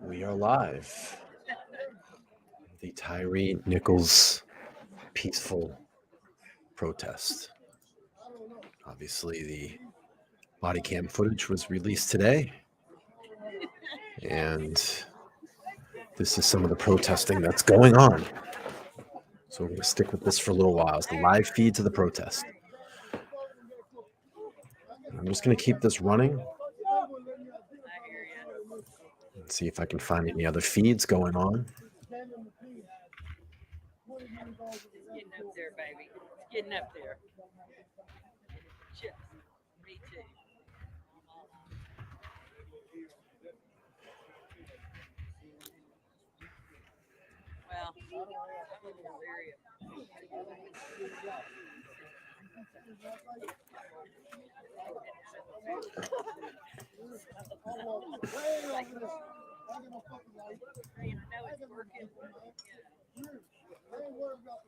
We are live. The Tyre Nichols peaceful protest. Obviously, the body cam footage was released today. And this is some of the protesting that's going on. So we're going to stick with this for a little while. It's the live feed to the protest. I'm just going to keep this running. And see if I can find any other feeds going on. Getting up there, baby. Getting up there. Just me too. Well, I'm in delirium. I know it's working.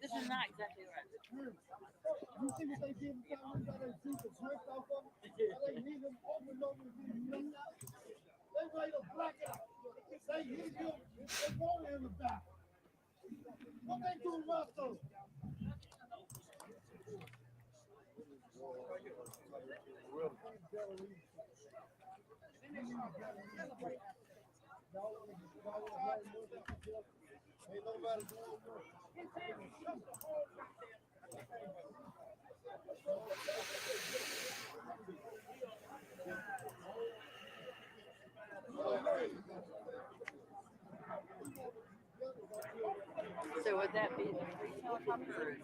This is not exactly right. You see what they did? They made a blackout. They hit him. They want him in the back. What they do left though? So would that be the free helicopter?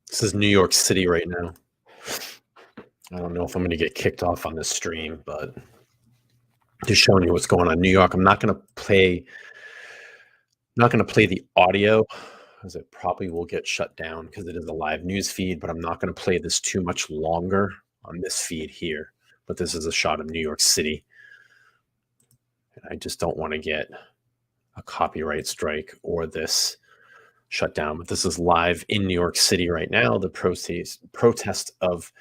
This is New York City right now. I don't know if I'm going to get kicked off on this stream, but just showing you what's going on in New York. I'm not going to play the audio because it probably will get shut down because it is a live news feed, but I'm not going to play this too much longer on this feed here. But this is a shot of New York City. And I just don't want to get a copyright strike or this shut down. But this is live in New York City right now, the protest of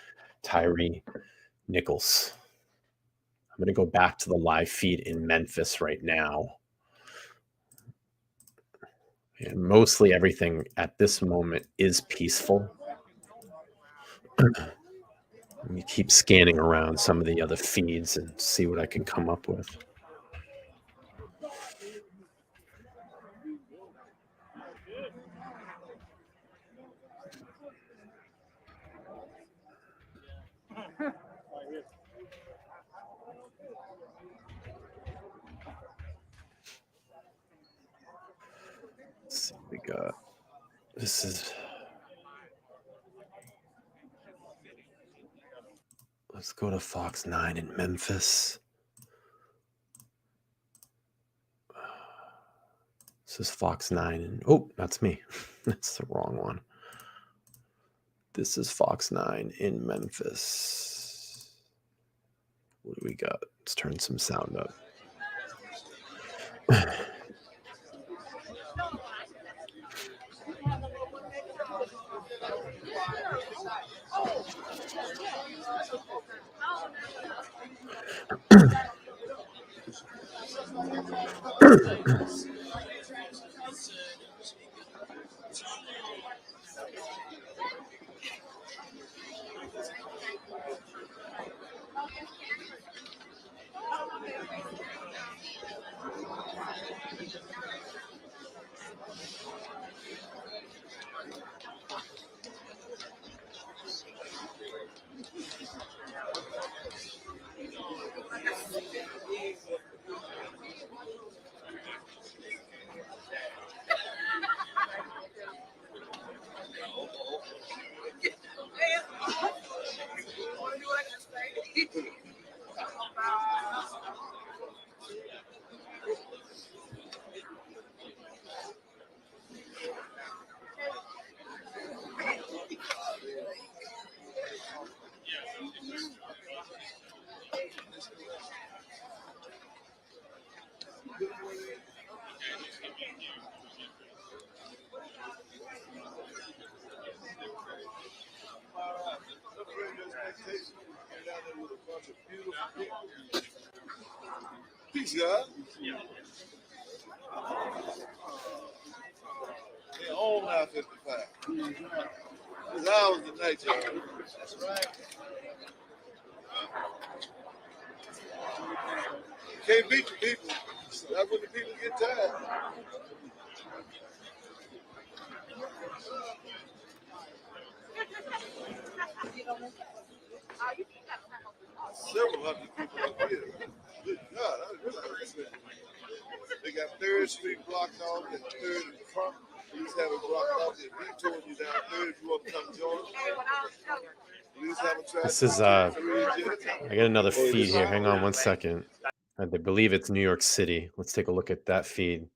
Tyre Nichols. I'm going to go back to the live feed in Memphis right now. And mostly everything at this moment is peaceful. Let me keep scanning around some of the other feeds and see what I can come up with. Let's see what we got. This is... Let's go to Fox 9 in Memphis. This is Fox 9. And oh, that's me. That's the wrong one. This is Fox 9 in Memphis. What do we got? Let's turn some sound up. Peace, God. They own I-55. It's ours tonight, y'all. That's right. You can't beat the people. That's when the people get tired. Several hundred people up here. Good God, I didn't realize that. They got 3rd Street blocked off and 3rd in the front. Police have it blocked off. If he told you down 3rd, if you want to come join us. Police have a This is I got another feed here. Hang on one second. I believe it's New York City. Let's take a look at that feed.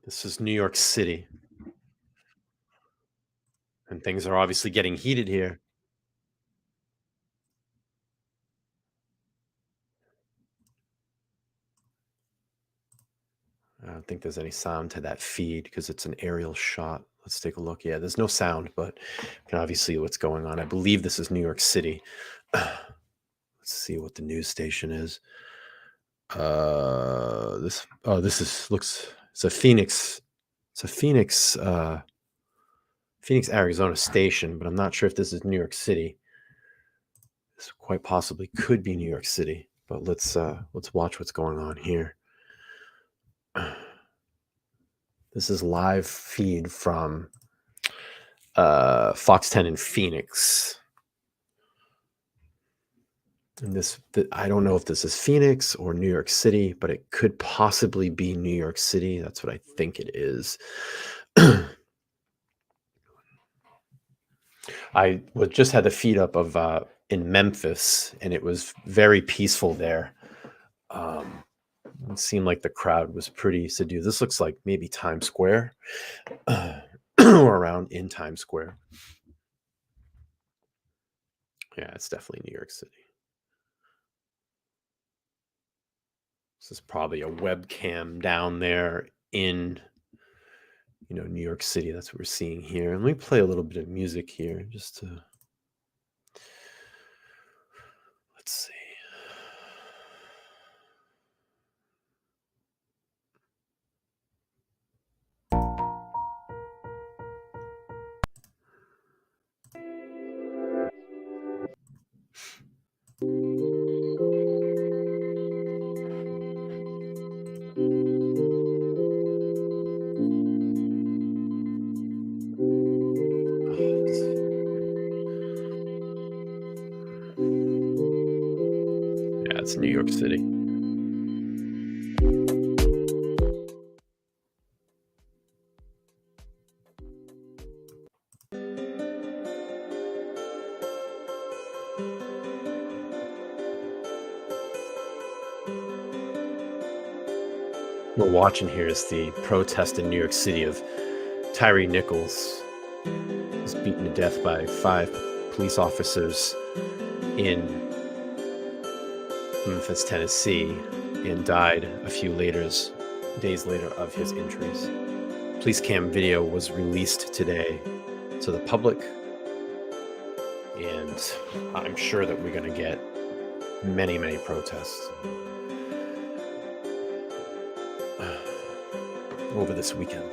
This is New York City. And things are obviously getting heated here. I don't think there's any sound to that feed because it's an aerial shot. Let's take a look. Yeah, there's no sound, but you can obviously see what's going on. I believe this is New York City. Let's see what the news station is. This looks, it's a Phoenix, Phoenix, Arizona station, but I'm not sure if this is New York City. This quite possibly could be New York City, but let's watch what's going on here. This is live feed from Fox 10 in Phoenix. And I don't know if this is Phoenix or New York City, but it could possibly be New York City. That's what I think it is. I just had the feed up of in Memphis, and it was very peaceful there. It seemed like the crowd was pretty subdued. This looks like maybe Times Square or around in Times Square. Yeah, it's definitely New York City. This is probably a webcam down there in, New York City. That's what we're seeing here. And let me play a little bit of music here just to, let's see. It's New York City. We're watching here is the protest in New York City of Tyre Nichols. Was beaten to death by 5 police officers in Memphis, Tennessee, and died a few days later of his injuries. Police cam video was released today to the public, and I'm sure that we're going to get many, many protests over this weekend.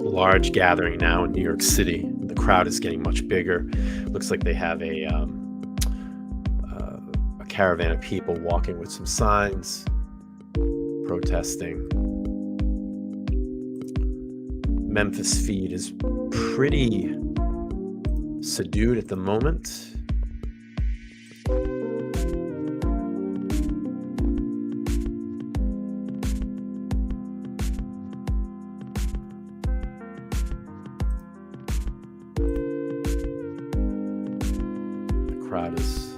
Large gathering now in New York City. The crowd is getting much bigger. Looks like they have a caravan of people walking with some signs, protesting. Memphis feed is pretty subdued at the moment. crowd is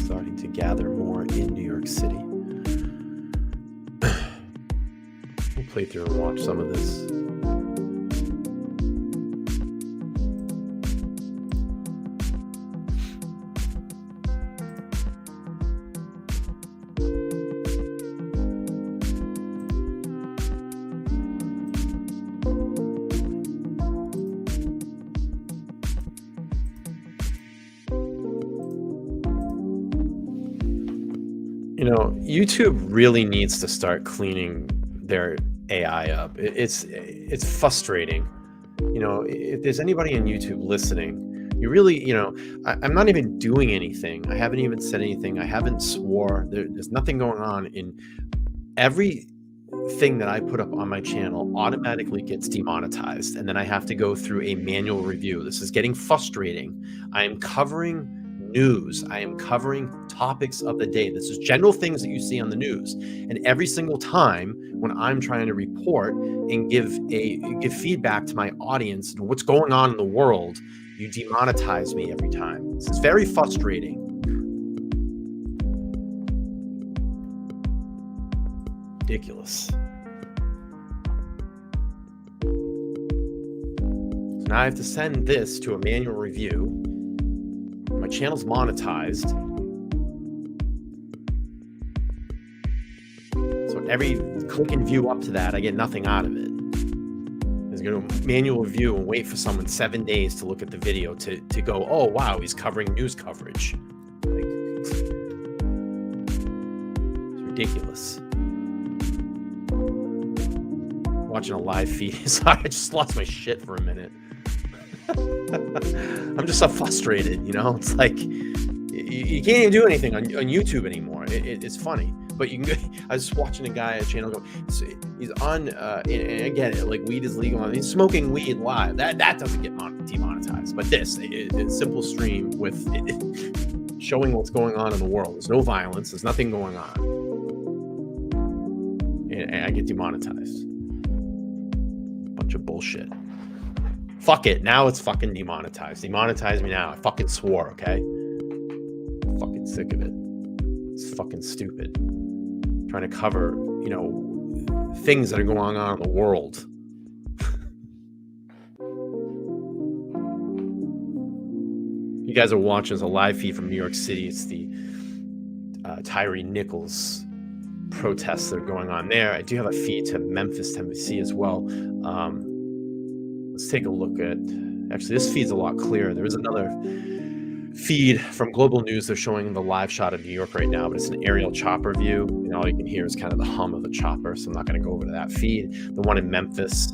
starting to gather more in New York City. We'll play through and watch some of this. YouTube really needs to start cleaning their AI up. It's frustrating. If there's anybody on YouTube listening, you really, I'm not even doing anything. I haven't even said anything. I haven't swore. There's nothing going on. In everything that I put up on my channel automatically gets demonetized, and then I have to go through a manual review. This is getting frustrating. I am covering news. I am covering topics of the day. This is general things that you see on the news. And every single time when I'm trying to report and give feedback to my audience and what's going on in the world, you demonetize me every time. This is very frustrating. Ridiculous. So now I have to send this to a manual review. My channel's monetized. So every click and view up to that, I get nothing out of it. There's going to manual review and wait for someone 7 days to look at the video to go, oh, wow, he's covering news coverage. It's ridiculous. Watching a live feed. Sorry, I just lost my shit for a minute. I'm just so frustrated, It's like you can't even do anything on YouTube anymore. It's funny, but you can. I was watching a guy at channel go. He's on, and I get it. Like weed is legal. He's smoking weed live. That doesn't get demonetized. But this, it's a simple stream with showing what's going on in the world. There's no violence. There's nothing going on, and I get demonetized. Bunch of bullshit. Fuck it. Now it's fucking demonetized. Demonetize me now. I fucking swore, okay? I'm fucking sick of it. It's fucking stupid. Trying to cover, things that are going on in the world. You guys are watching as a live feed from New York City. It's the Tyre Nichols protests that are going on there. I do have a feed to Memphis, Tennessee as well. Let's take a look at, actually, this feed's a lot clearer. There is another feed from Global News. They're showing the live shot of New York right now, but it's an aerial chopper view, and all you can hear is kind of the hum of the chopper, so I'm not going to go over to that feed. The one in Memphis,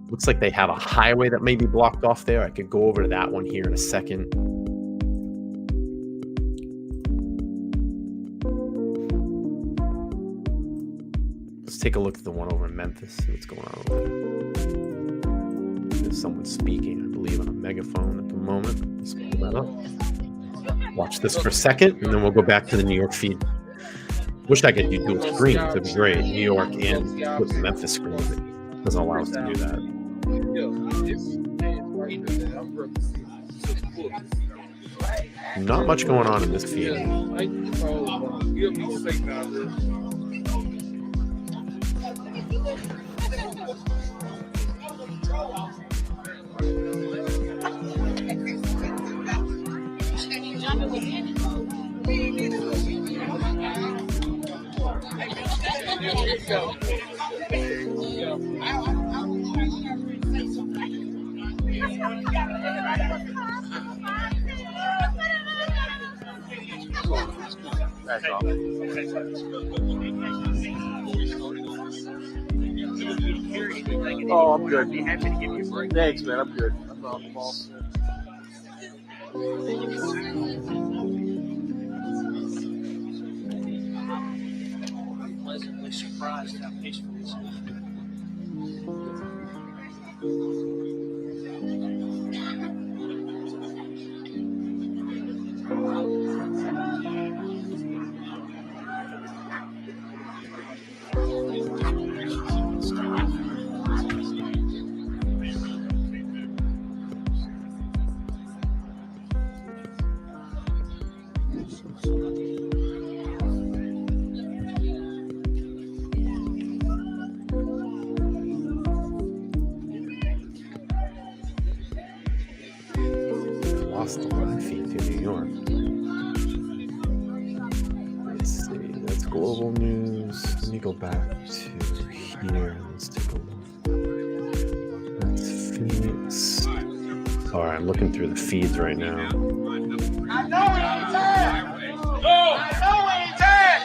looks like they have a highway that may be blocked off there. I could go over to that one here in a second. Let's take a look at the one over in Memphis, see what's going on over there. There's someone speaking, I believe, on a megaphone at the moment. Let's pull that up. Watch this for a second, and then we'll go back to the New York feed. Wish I could do dual screens. It'd be great. New York and with the Memphis screen, but it doesn't allow us to do that. Not much going on in this feed. Oh, I'm good. Be happy to give you a break. Thanks, man. I'm good. I'm all set. I'm pleasantly surprised how peaceful this is. Lost the live feed to New York. Let's see, that's global news. Let me go back to here. Let's take a look. That's feeds. Sorry, I'm looking through the feeds right now. I know we ain't tired. I know we ain't tired.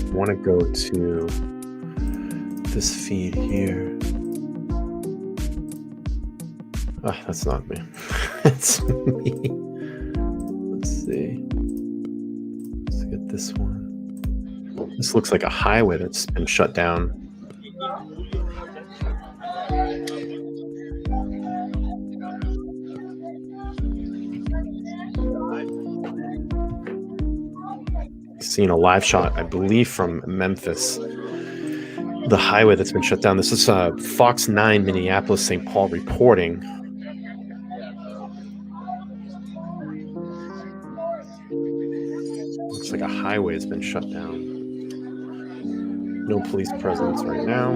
I want to go to this feed here. Ah, that's not me. It's me. Let's see. Let's get this one. This looks like a highway that's been shut down. Seeing a live shot, I believe, from Memphis. The highway that's been shut down. This is Fox 9 Minneapolis St. Paul reporting. Looks like a highway has been shut down. No police presence right now.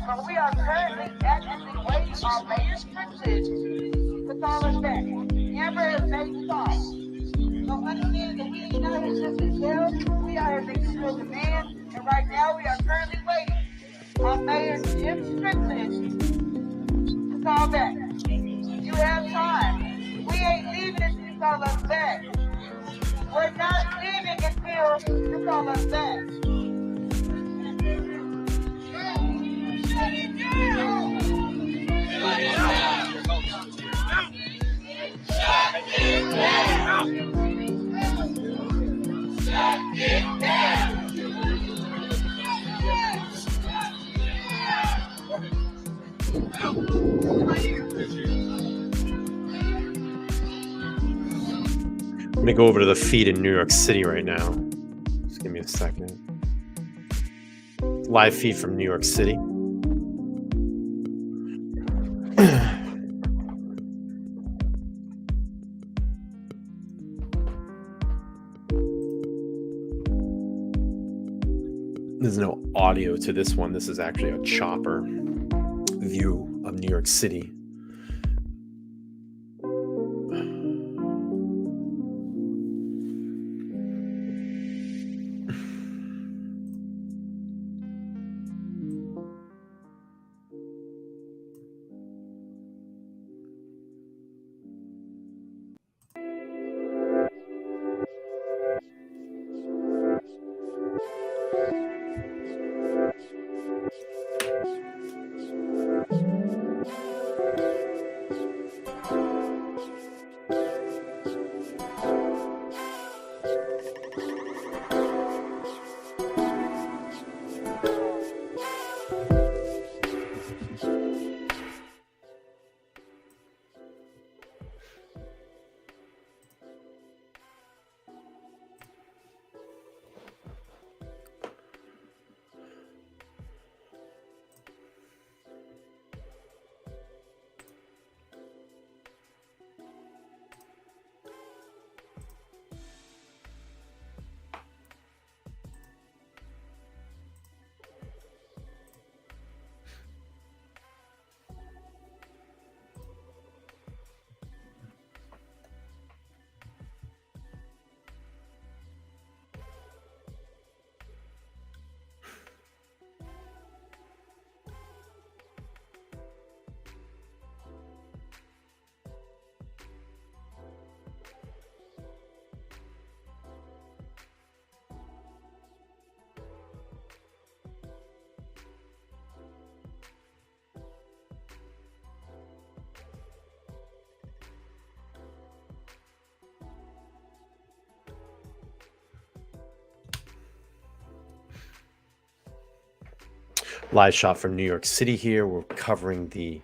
But we are currently actively waiting on Mayor's privilege to call us back. Amber has made stop. So understand that we ain't out here just to sell. We are here to fulfill demand. And right now we are currently waiting on Mayor's privilege to call back. You have time. We ain't leaving until you call us back. We're not leaving until you call us back. I'm gonna go over to the feed in New York City right now. Just give me a second. Live feed from New York City. There's no audio to this one. This is actually a chopper view of New York City. Live shot from New York City here. We're covering the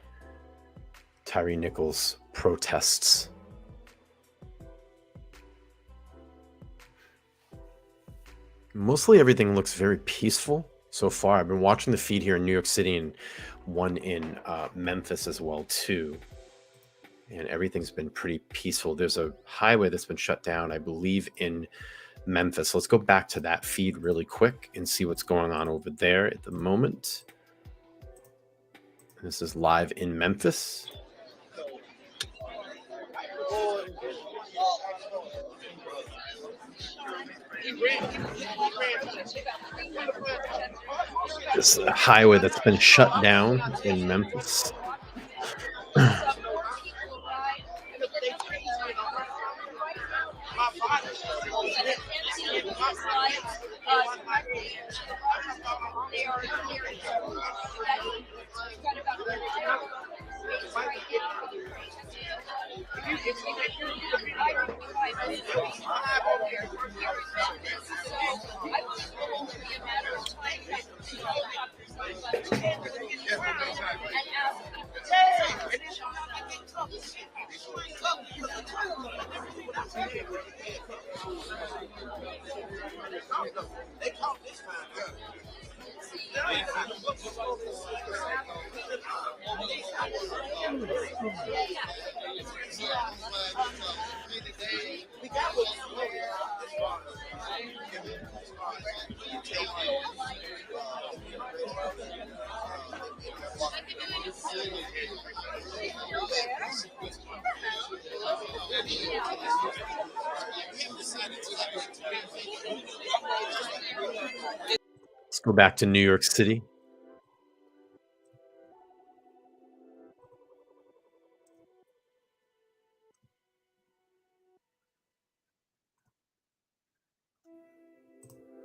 Tyre Nichols protests. Mostly everything looks very peaceful so far. I've been watching the feed here in New York City and one in Memphis as well too. And everything's been pretty peaceful. There's a highway that's been shut down, I believe, in Memphis. Let's go back to that feed really quick and see what's going on over there at the moment. This is live in Memphis. This highway that's been shut down in Memphis. Let's go back to New York City.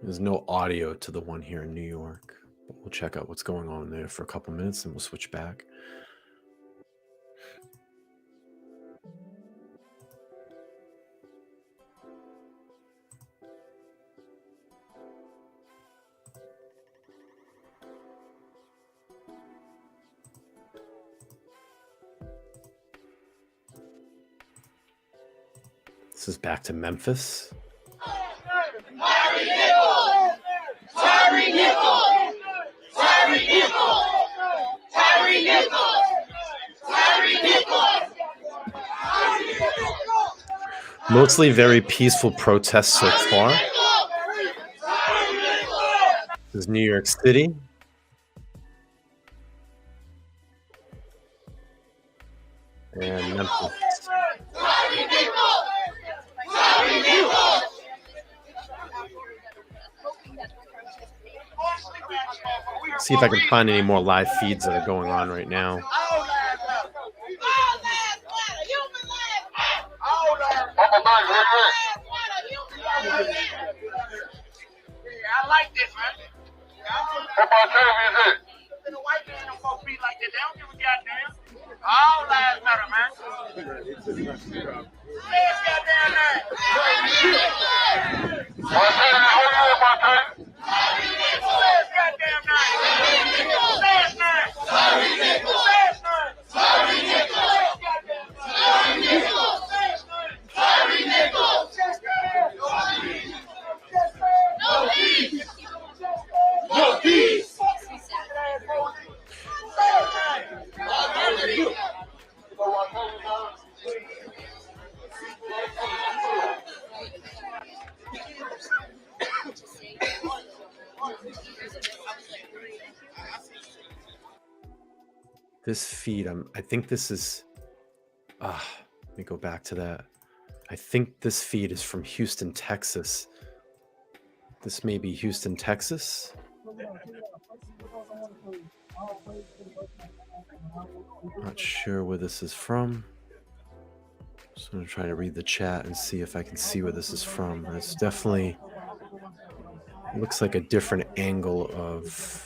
There's no audio to the one here in New York, but we'll check out what's going on there for a couple minutes and we'll switch back. This is back to Memphis. Tyre Nichols! Tyre Nichols! Tyre Nichols! Tyre Nichols! Tyre Nichols! Mostly very peaceful protests so far. This is New York City. And Memphis. See if I can find any more live feeds that are going on right now. I like this, man. What my name is it? The white man don't supposed to be like that. They don't give a goddamn. All lives matter, man. Say it's goddamn name. My name is who you is, my name? Say it's goddamn name. Say its name. Say its name. Say its goddamn name. Say its name. Tyre Nichols! No peace. No peace! This feed, I think this is, let me go back to that. I think this feed is from Houston, Texas. This may be Houston, Texas. Not sure where this is from. So I'm trying to read the chat and see if I can see where this is from. It's definitely looks like a different angle of.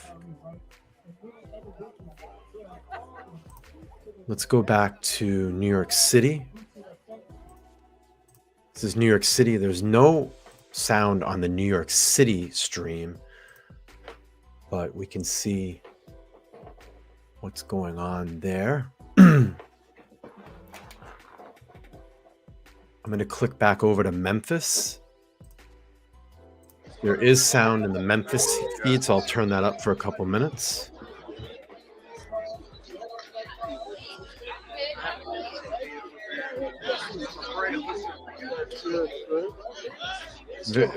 Let's go back to New York City. This is New York City. There's no sound on the New York City stream, but we can see what's going on there. I'm going to click back over to Memphis. There is sound in the Memphis feed, so I'll turn that up for a couple minutes.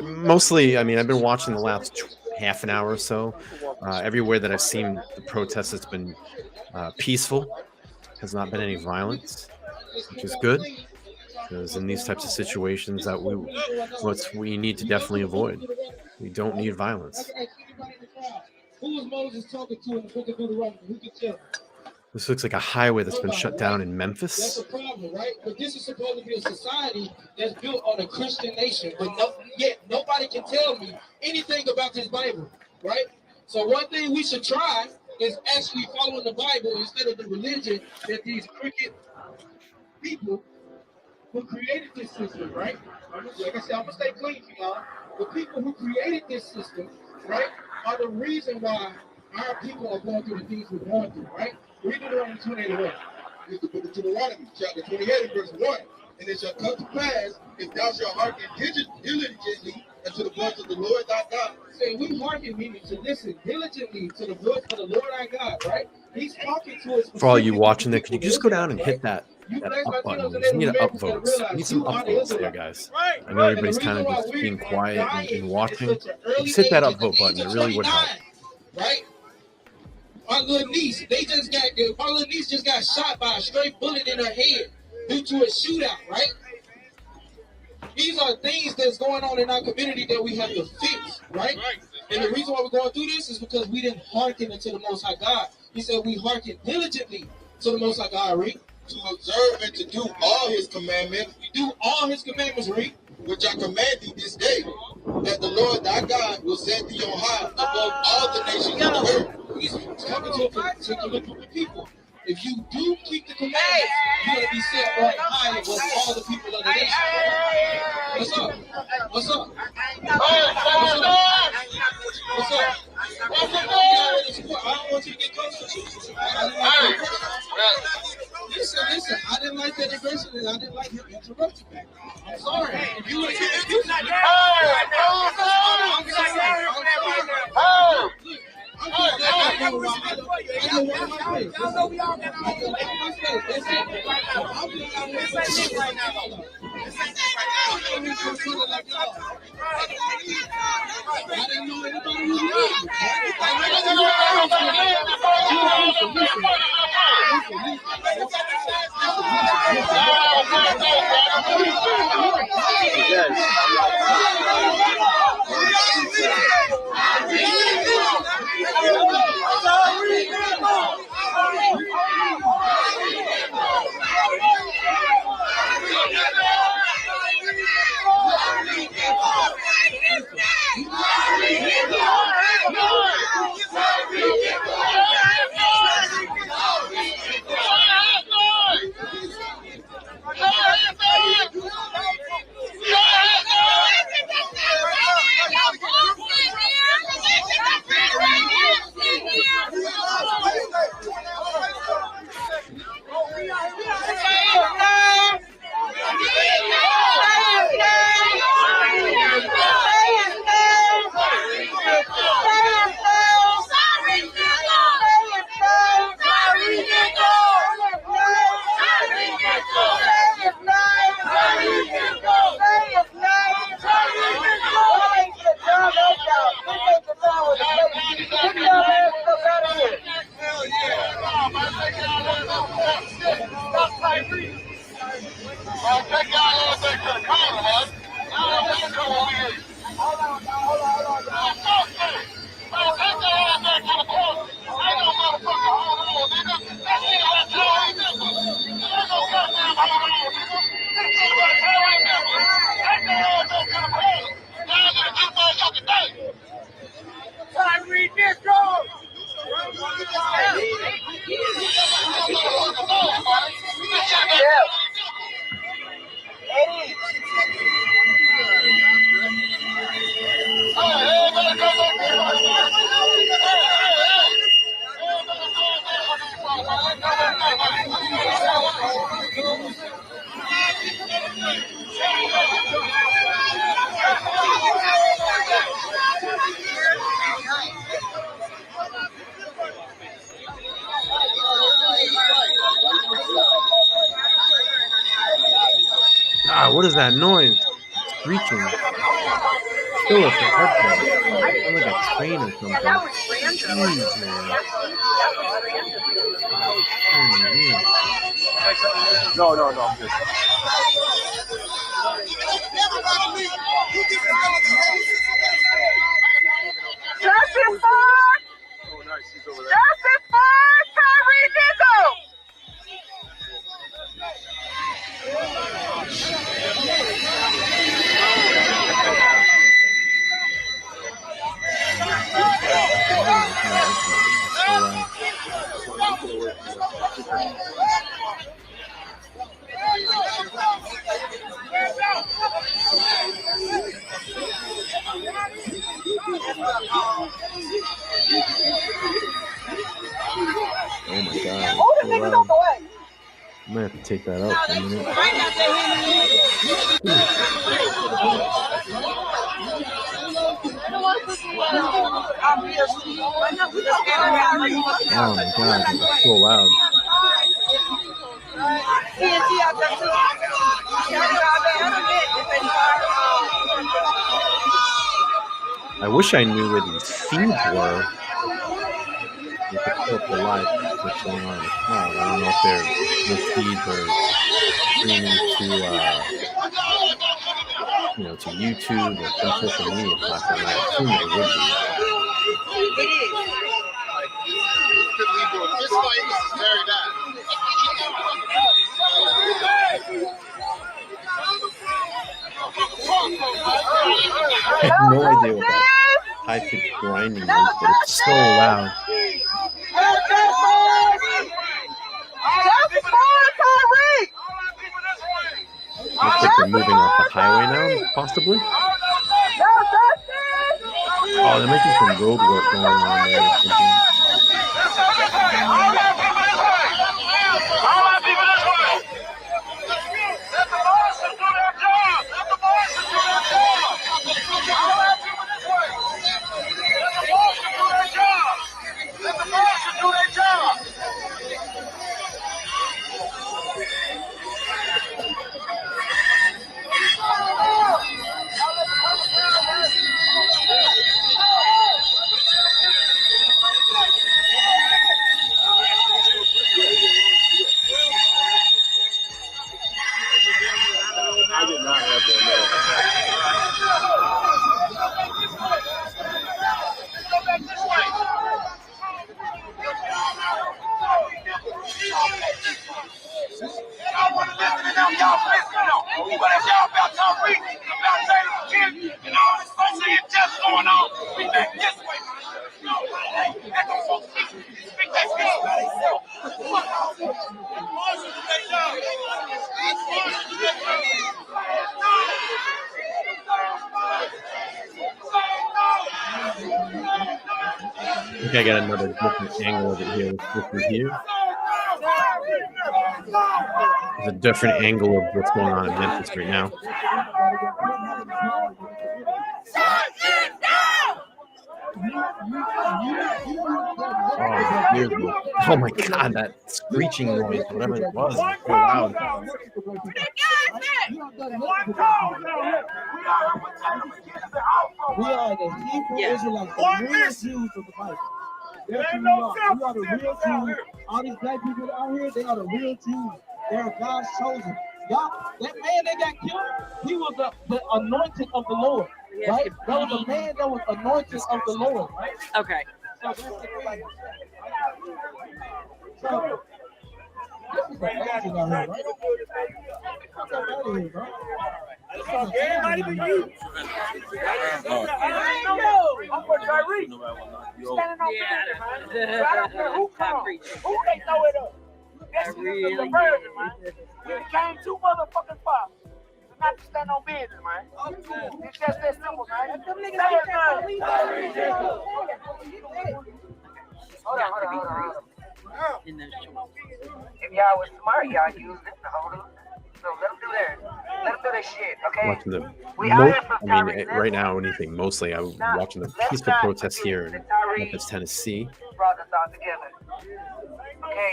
Mostly, I mean, I've been watching the last half an hour or so. Everywhere that I've seen the protests, it's been peaceful. Has not been any violence, which is good. Because in these types of situations, that we need to definitely avoid. We don't need violence. Who was Moses talking to in the book of Deuteronomy? Who could tell? This looks like a highway that's been shut down in Memphis. That's a problem, right? But this is supposed to be a society that's built on a Christian nation. But yet nobody can tell me anything about this Bible, right? So one thing we should try is actually following the Bible instead of the religion that these crooked people who created this system, right? Like I said, I'm gonna stay clean for y'all. The people who created this system, right, are the reason why our people are going through the things we're going through, right? Read Deuteronomy 28:1. It's the book of Deuteronomy, chapter 28, verse 1. And it shall come to pass, if thou shalt hearken diligently unto the voice of the Lord thy God. Saying we hearken meaning to listen diligently to the voice of the Lord our God, right? He's talking to us. For all you watching there, could you just go down and hit that up button? We just need to upvotes. We need some upvotes there, guys. I know everybody's kind of just being quiet and watching. Just hit that upvote button. It really would help. Right? My little niece, my little niece just got shot by a straight bullet in her head due to a shootout, right? These are things that's going on in our community that we have to fix, right? And the reason why we're going through this is because we didn't hearken unto the Most High God. He said we hearken diligently to the Most High God, Reed. To observe and to do all his commandments. We do all his commandments, Reed. Which I command thee this day, that the Lord thy God will set thee on high above all the nations of the earth. He's talking to a particular group of people. If you do keep the commandments, you're going to be set on high above all the people of the nation. What's up? What's up? What's up? I don't want you to get close to you. Listen, I didn't like that aggression and I didn't like him interrupting back. I'm sorry. If you would have God, what is that noise? Screeching. Still a headphone. Sounds like a train or something. That was random. Jeez, man. That was random. No, I'm good. Justice for! Oh, nice. She's over there. Justice for Tyre Nichols! Oh my God. Move the niggas out the way. I'm gonna have to take that out for a minute. Oh my God, it's so loud. I wish I knew where these feeds were. You could pull up the live what's going on. I don't know if those feeds are streaming to, to YouTube or some social media platform. I assume they would be. This fight is very bad. I have no idea what that high-pitched grinding is, but it's so loud. Looks like they're moving off the highway now, possibly. Oh, there might be some road work going on there or something. I think I got another different angle of it here. Let's look here. There's a different angle of what's going on in Memphis right now. Oh my God, that screeching noise, whatever it was, so loud. We are the Hebrew Israelites, the real Jews of the Bible. That's who we are. We are the real Jews. All these black people out here, they are the real Jews. They are God's chosen. Y'all, that man that got killed, he was the anointed of the Lord, right? That was a man that was anointed of the Lord, right? Okay. So that's the thing. So this is the legend out here, right? Come out of here, bro. Not even you. I'm for Tyre. Standing on business, man. I don't care who comes. Who they throw it up? That's the version, man. We came too motherfucking far. Not to stand on business, man. It's just that simple, man. Hold on. In those shorts. If y'all was smart, y'all use it to hold it. So let them do that. Let them do that shit, okay? Watching the, We out here for right now, anything mostly. I'm watching the peaceful protests here in Memphis, Tennessee. Brought us all together. Okay?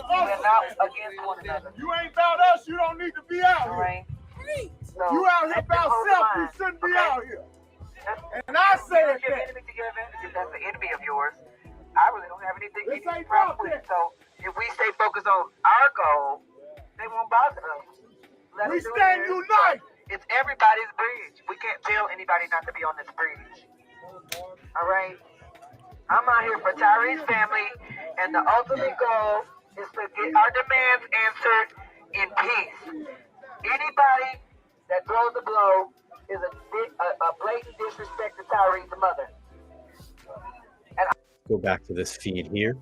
We're not against one another. You ain't about us, you don't need to be out. All right? problem with it. So if we stay focused on our goal, they won't bother us. Let We them do stand it. united. It's everybody's bridge. We can't tell anybody not to be on this bridge. All right? I'm out here for Tyre's family, and the ultimate goal is to get our demands answered in peace. Anybody that throws a blow is a blatant disrespect to Tyre's mother. Go back to this feed here.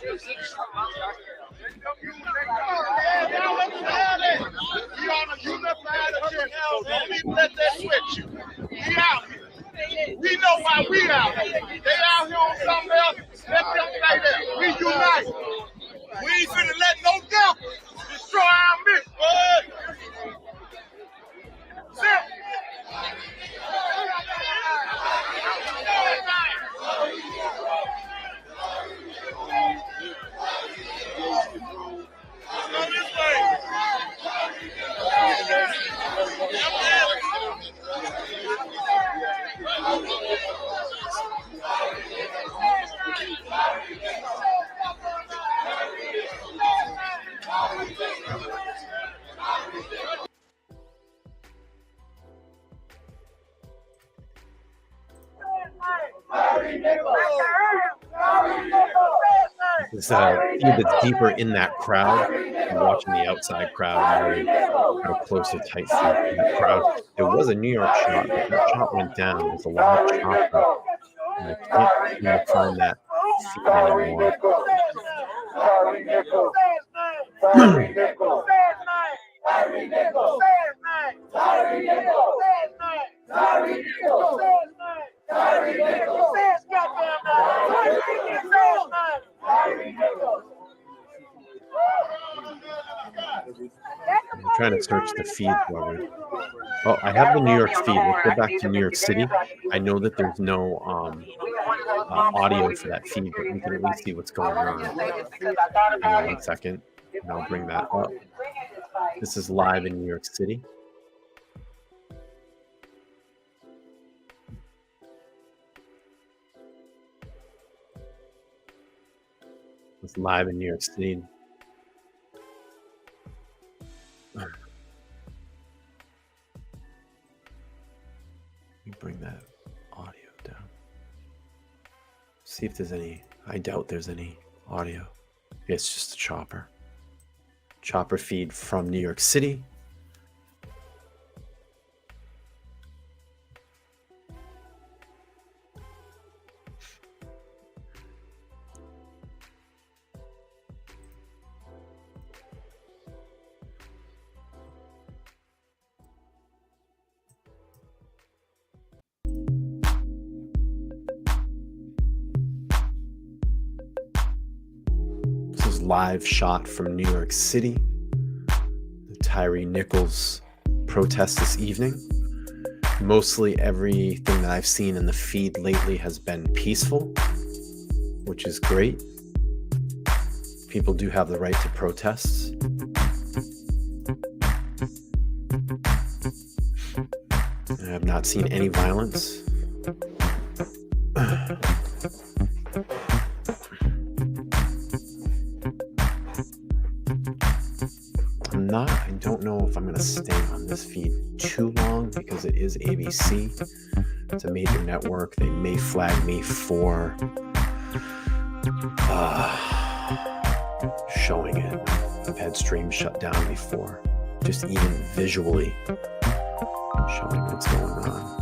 We on a unified agenda, so don't even let that switch you. We out here. We know why we out here. They out here on something else. Let them stay there. We unite. We ain't finna let no devil destroy our mission. Simple. Go this way. This feed that's deeper in that crowd. I'm watching the outside crowd, very kind of closer, tight feed in that crowd. There was a New York shot, but that shot went down. There's a lot of chopper, and I can't seem to find that feed anymore. I'm trying to search the feed, Robert. Oh, I have the New York feed. Let's go back to New York City. I know that there's no audio for that feed, but we can at least see what's going on. Hang on 1 second, and I'll bring that up. This is live in New York City. It's live in New York City. Let me bring that audio down. See if there's any. I doubt there's any audio. It's just a chopper feed from New York City. Live shot from New York City. The Tyre Nichols protest this evening. Mostly everything that I've seen in the feed lately has been peaceful, which is great. People do have the right to protest. I have not seen any violence. I don't know if I'm going to stay on this feed too long because it is ABC. It's a major network. They may flag me for showing it. I've had streams shut down before, just even visually showing what's going on.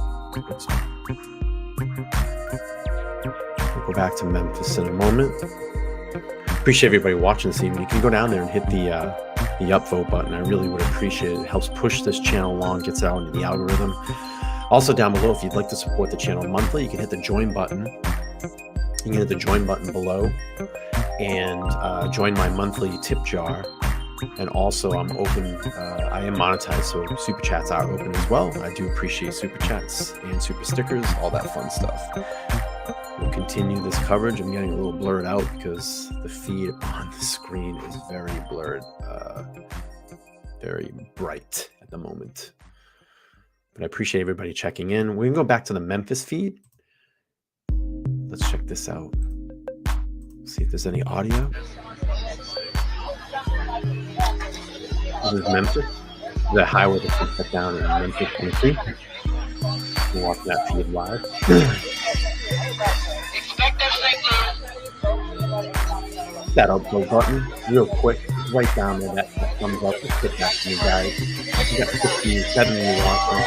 We'll go back to Memphis in a moment. Appreciate everybody watching this evening. You can go down there and hit the upvote button. I really would appreciate it. It helps push this channel along, gets out into the algorithm. Also down below, if you'd like to support the channel monthly, you can hit the join button. You can hit the join button below and join my monthly tip jar. And also I'm open, I am monetized, so super chats are open as well. I do appreciate super chats and super stickers, all that fun stuff. We'll continue this coverage. I'm getting a little blurred out because the feed on the screen is very blurred, very bright at the moment. But I appreciate everybody checking in. We're going to go back to the Memphis feed. Let's check this out. See if there's any audio. This is Memphis. The highway that's been shut down in Memphis, Tennessee. We're watching that feed live. That upvote button, real quick, right down there, that thumbs up. Just hit that for you guys. You got 60, 70 watching.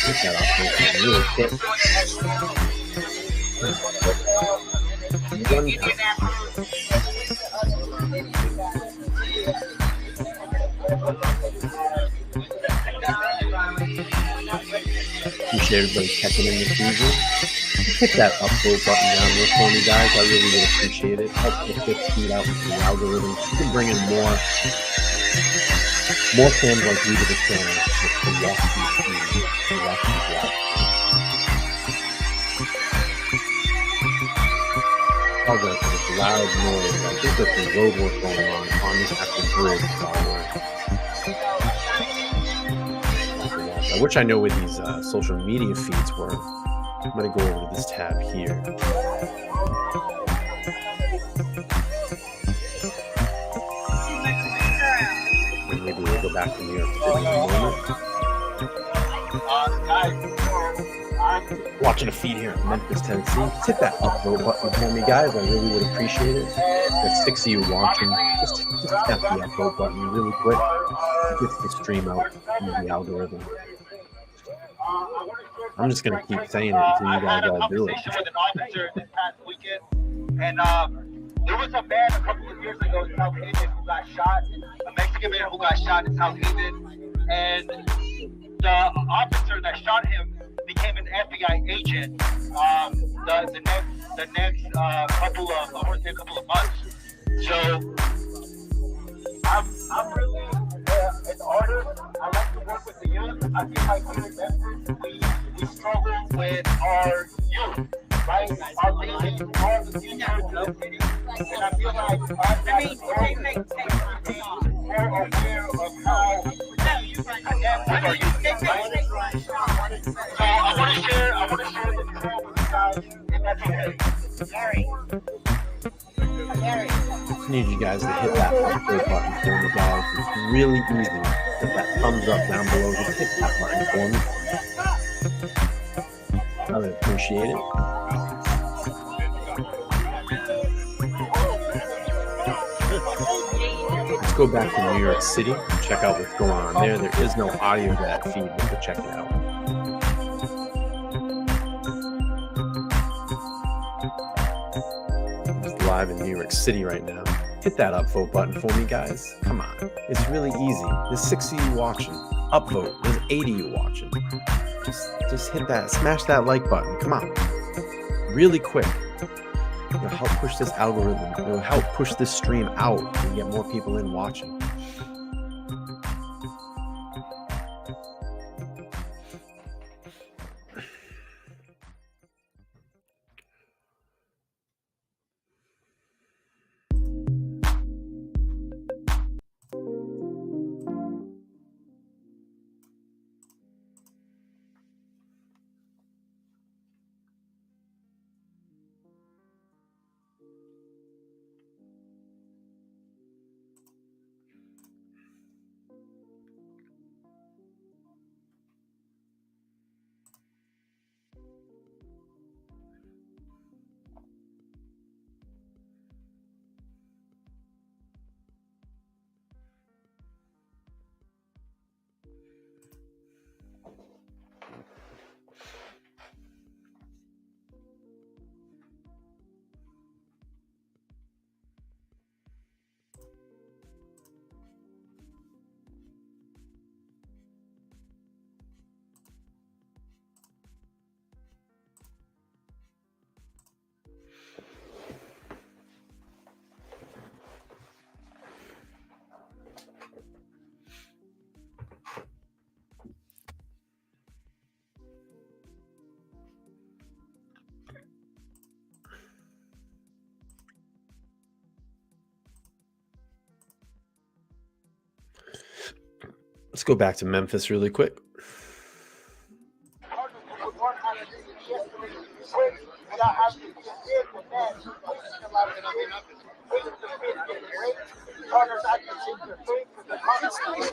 Hit that upvote button really quick. One time. Appreciate everybody checking in this season. Hit that upvote button down there for me, guys. I really would appreciate it. Help push this feed out with the algorithm. You can bring in more fans like you to the channel to watch these feeds, to watch these lives. Oh, there's this loud noise. I think there's some road work going on this actual bridge. I wish I knew where these social media feeds were. I'm going to go over to this tab here. And maybe we'll go back to New York City in a moment. Watching a feed here in Memphis, Tennessee. Just hit that upvote button for me, guys. I really would appreciate it. There's 6 of you watching. Just tap the upvote button really quick. It gets the stream out in the algorithm. I'm just going to keep saying it until you guys all do it. With an officer this past weekend, and there was a man a couple of years ago in South Haven who got shot, a Mexican man who got shot in South Haven, and the officer that shot him became an FBI agent the next couple of months. So I'm really an artist. I like to work with the youth. I feel like here in Memphis, we struggle with our youth, right? Our leaders are the future of the city. And I feel like more aware of how we adapt with our youth, right? So I want to share the trail with you guys, if that's okay. I need you guys to hit that upvote button for me, guys. It's really easy. Hit that thumbs up down below. Just hit that button for me. I would appreciate it. Let's go back to New York City and check out what's going on there. There is no audio to that feed, but we'll check it out. Live in New York City right now. Hit that upvote button for me, guys. Come on. It's really easy. There's 6 of you watching. Upvote. There's 8 of you watching. Just hit that. Smash that like button. Come on. Really quick. It'll help push this algorithm. It'll help push this stream out and get more people in watching. Let's go back to Memphis really quick. yesterday quick without having to get big with that. Wasting a lot of shit. Wasting the fish getting raped. Partners not to take their face because they're constantly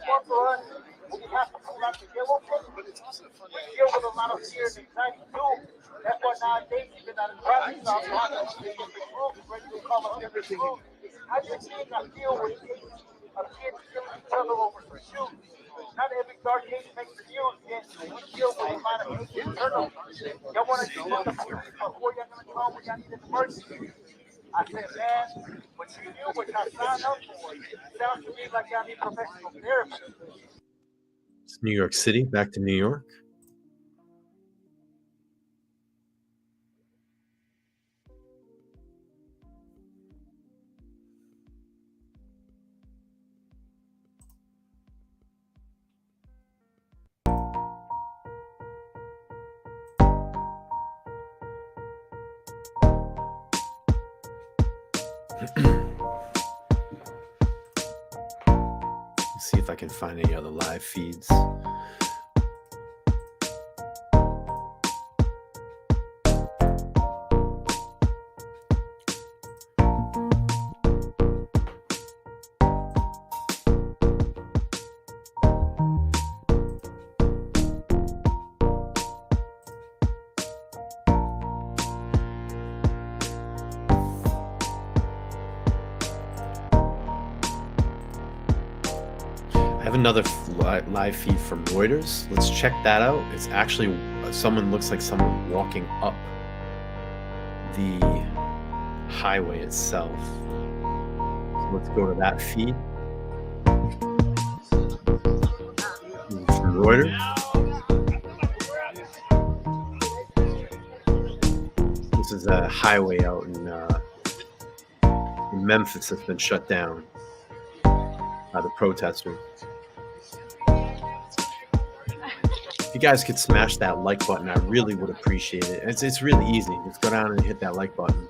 one for us. We have to pull out the yellow tape. We deal with a lot of fear and anxiety too. That's why nowadays even out of private stuff, a lot of different groups, regular call them different groups. I just think I deal with cases of kids killing each other over some shoes. Not every dark case makes the news, yet we deal with a lot of cases turnovers. Y'all want to do something before y'all gonna come when y'all need an emergency. I said, man, what you do, what y'all signed up for, sounds to me like y'all need professional therapy. It's New York City, back to New York. See if I can find any other live feeds. I have another live feed from Reuters. Let's check that out. It's actually looks like someone walking up the highway itself. So let's go to that feed. This is from Reuters. This is a highway out in Memphis that's been shut down by the protesters. If you guys could smash that like button, I really would appreciate it. It's really easy. Just go down and hit that like button.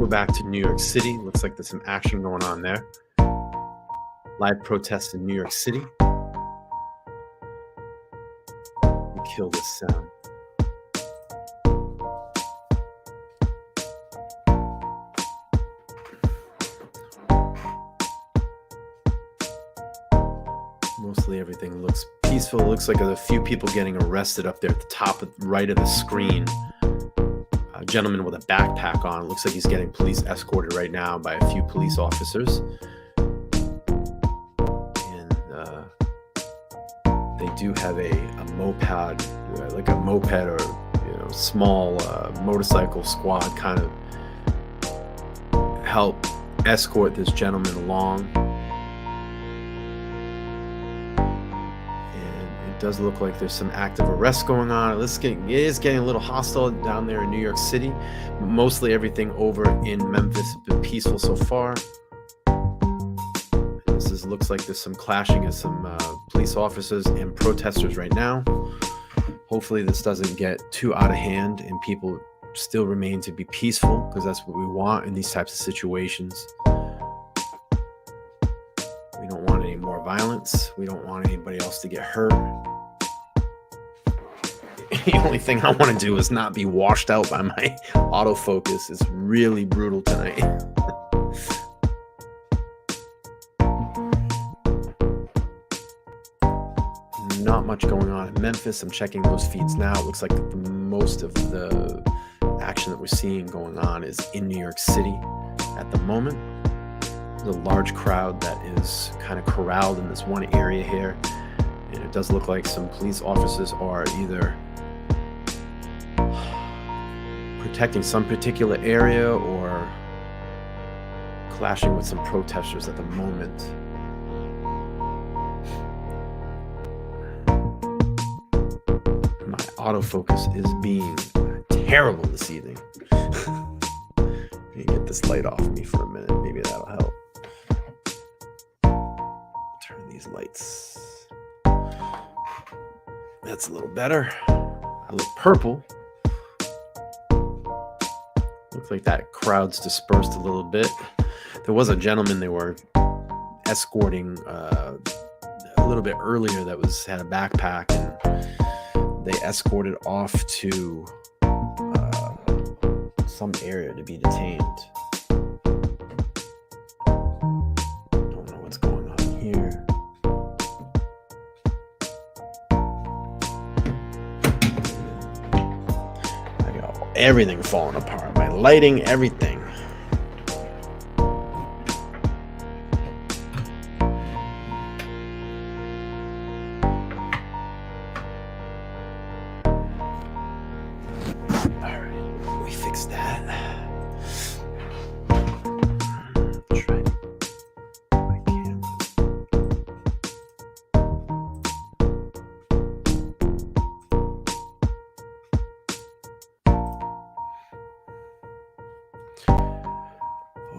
Back to New York City. Looks like there's some action going on there. Live protests in New York City. Kill this sound. Mostly everything looks peaceful. It looks like there's a few people getting arrested up there at the top right of the screen. A gentleman with a backpack on. It looks like he's getting police escorted right now by a few police officers. And they do have a moped, like a moped or small motorcycle squad kind of help escort this gentleman along. Does look like there's some active arrests going on. It is getting a little hostile down there in New York City. Mostly everything over in Memphis has been peaceful so far. Looks like there's some clashing of some police officers and protesters right now. Hopefully this doesn't get too out of hand and people still remain to be peaceful, because that's what we want in these types of situations. We don't want any more violence. We don't want anybody else to get hurt. The only thing I want to do is not be washed out by my autofocus. It's really brutal tonight. Not much going on in Memphis. I'm checking those feeds now. It looks like most of the action that we're seeing going on is in New York City at the moment. There's a large crowd that is kind of corralled in this one area here, and it does look like some police officers are either protecting some particular area or clashing with some protesters at the moment. My autofocus is being terrible this evening. Let me get this light off me for a minute. Maybe that'll help. Turn these lights. That's a little better. I look purple. Looks like that crowd's dispersed a little bit. There was a gentleman they were escorting a little bit earlier that had a backpack, and they escorted off to some area to be detained. Don't know what's going on here. I got everything falling apart. My lighting, everything.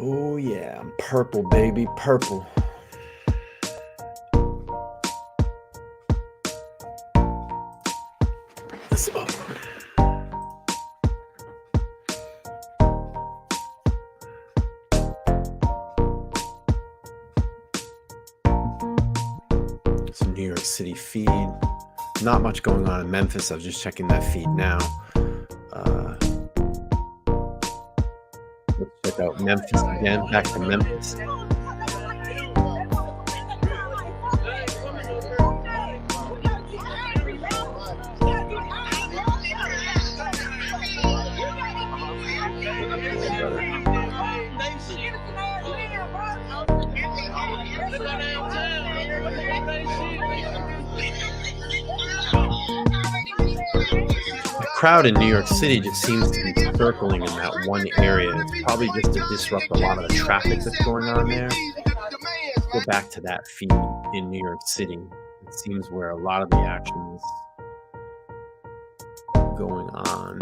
Oh yeah, I'm purple, baby, purple. This up. It's a New York City feed. Not much going on in Memphis. I was just checking that feed now. Let's check out Memphis again. Back to Memphis. The crowd in New York City just seems to be circling in that one area. It's probably just to disrupt a lot of the traffic that's going on there. Let's go back to that feed in New York City. It seems where a lot of the action is going on.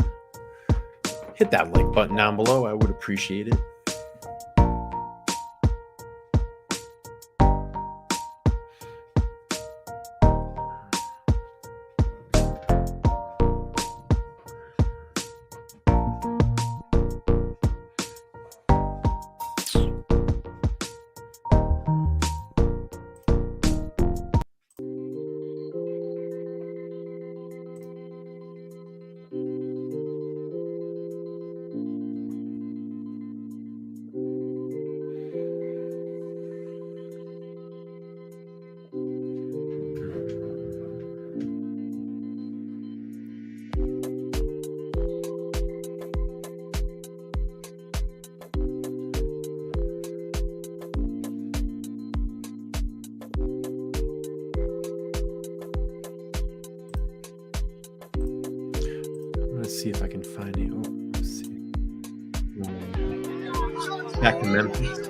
Hit that like button down below. I would appreciate it. Let's see if I can find it. Oh, let's see. Back to Memphis.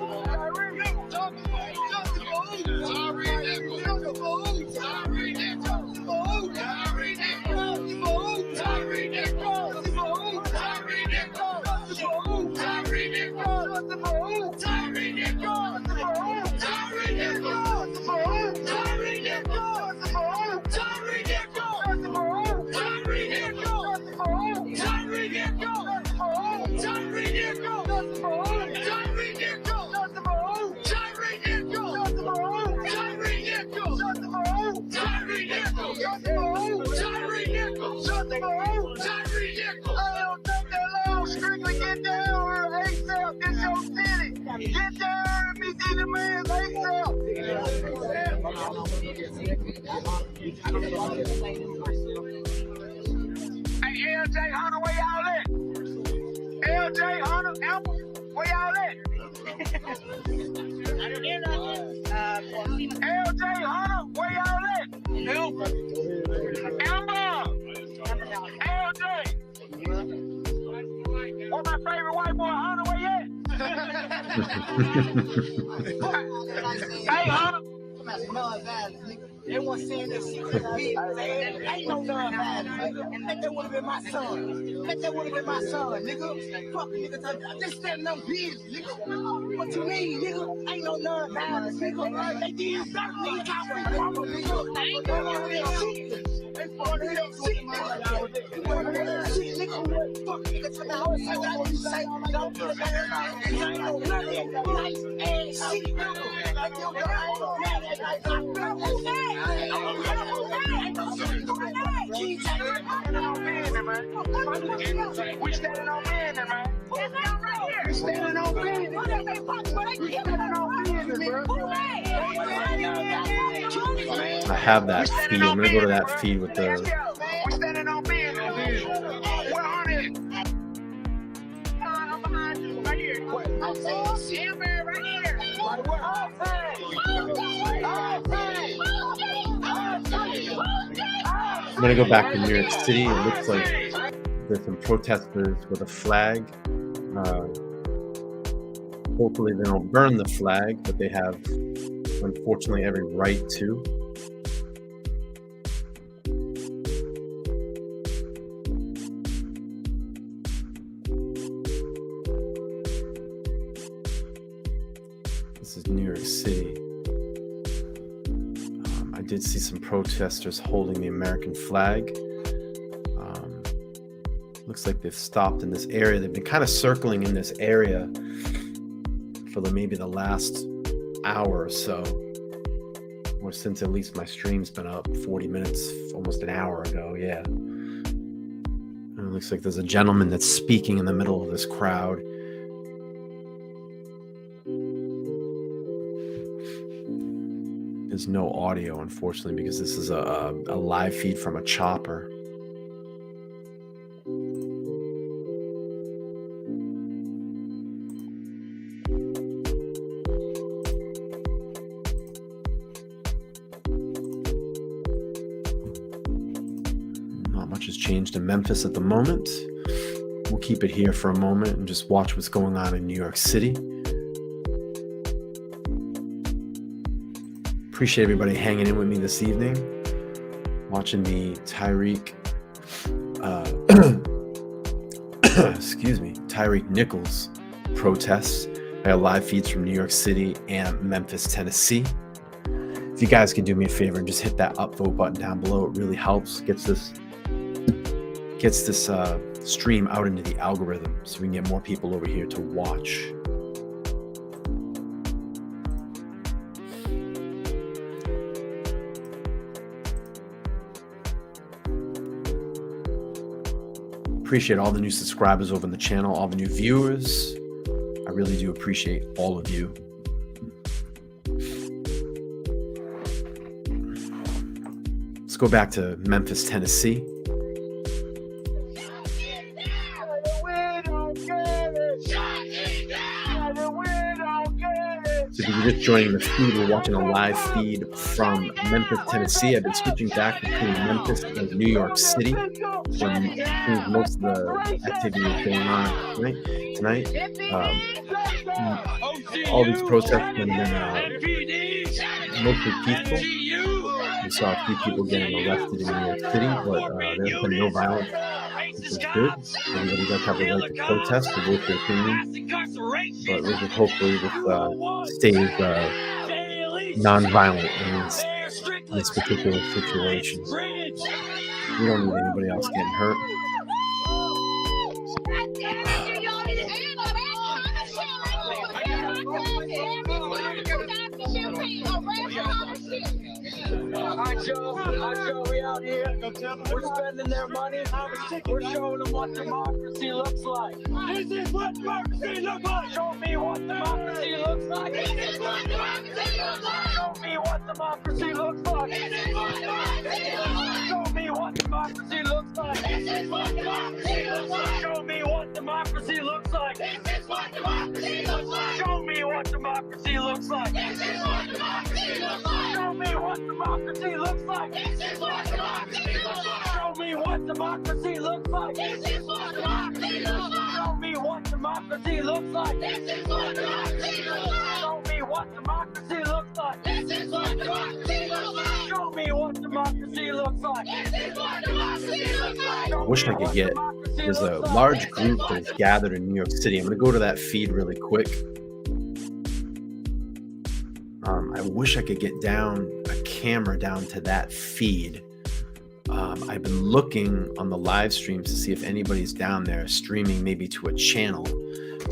Hey, LJ Hunter, where y'all at? LJ Hunter, Apple, where y'all at? LJ, Hunter, where y'all at? Amber, LJ. Where my favorite white boy, Hunter, where you at? Hey, Hunter. They want to see this shit. Ain't no non-violence, nigga. That would have been my son. That would have been my son, nigga. Fuck, nigga. I'm just standing on business, nigga. What you mean, nigga? Ain't no non-violence, nigga. They did something, nigga. They want to hear shit, nigga. You want to hear shit, nigga. Fuck, nigga. Tell me how to say what you say. Don't do it. Ain't no nothing. Nice ass shit, nigga. We standing on business, man. We standing on business. I have that feed. I'm gonna go to that feed with the. We standing on business. Where are they? I'm behind you, right here. I'm saying, right here. I'm gonna go back to New York City. It looks like there's some protesters with a flag. Hopefully they don't burn the flag, but they have, unfortunately, every right to. This is New York City. I did see some protesters holding the American flag. Looks like they've stopped in this area. They've been kind of circling in this area for maybe the last hour or so, or since at least my stream's been up 40 minutes, almost an hour ago. Yeah. And it looks like there's a gentleman that's speaking in the middle of this crowd. There's no audio, unfortunately, because this is a live feed from a chopper. Not much has changed in Memphis at the moment. We'll keep it here for a moment and just watch what's going on in New York City. Appreciate everybody hanging in with me this evening, watching the Tyre Nichols protests. I got live feeds from New York City and Memphis, Tennessee. If you guys can do me a favor and just hit that upvote button down below, it really helps. Gets this stream out into the algorithm so we can get more people over here to watch. Appreciate all the new subscribers over on the channel, all the new viewers. I really do appreciate all of you. Let's go back to Memphis, Tennessee. So if you're just joining the feed, we're watching a live feed from Memphis, Tennessee. I've been switching back between Memphis and New York City when most of the activity is going on tonight. All these protests have been mostly peaceful. We saw a few people getting arrested in New York City, but there's been no violence, which is good. Everybody does have the right to protest, to voice their opinions, but we'll just hopefully this stays non-violent in this particular situation. We don't need anybody else getting hurt. We out here. We're spending their money. We're showing them what democracy looks like. This is what democracy looks like. Show me what democracy looks like. This is what democracy looks like. Show me what democracy looks like. This is what democracy looks like. Show me what democracy democracy looks like. This is what democracy looks like. Show me what democracy looks like. This is what democracy looks like. Show me what democracy looks like. This is what democracy looks like. Show me what democracy looks like. This is what democracy looks like. Show me what democracy looks like. This is what democracy looks like. Show me what democracy looks like. This is what democracy looks like. Show me what democracy looks like. This is what democracy looks like. Show me what democracy looks like. This is what democracy looks like. I wish I could get, there's a large group that is gathered in New York City. I'm going to go to that feed really quick. I wish I could get down a camera down to that feed. I've been looking on the live streams to see if anybody's down there streaming maybe to a channel.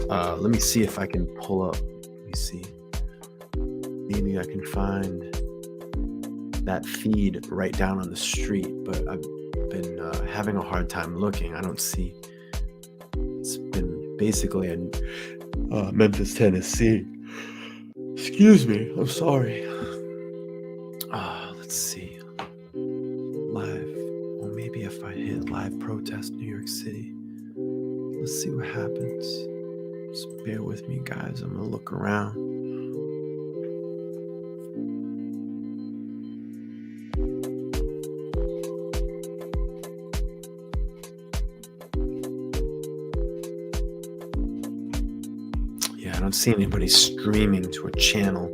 Let me see if I can pull up. Let me see. Maybe I can find that feed right down on the street, but I've been having a hard time looking. I don't see. It's been basically in Memphis, Tennessee. Excuse me. I'm sorry. Let's see. Live. Well, maybe if I hit live protest New York City. Let's see what happens. Just bear with me, guys. I'm going to look around. Yeah, I don't see anybody streaming to a channel.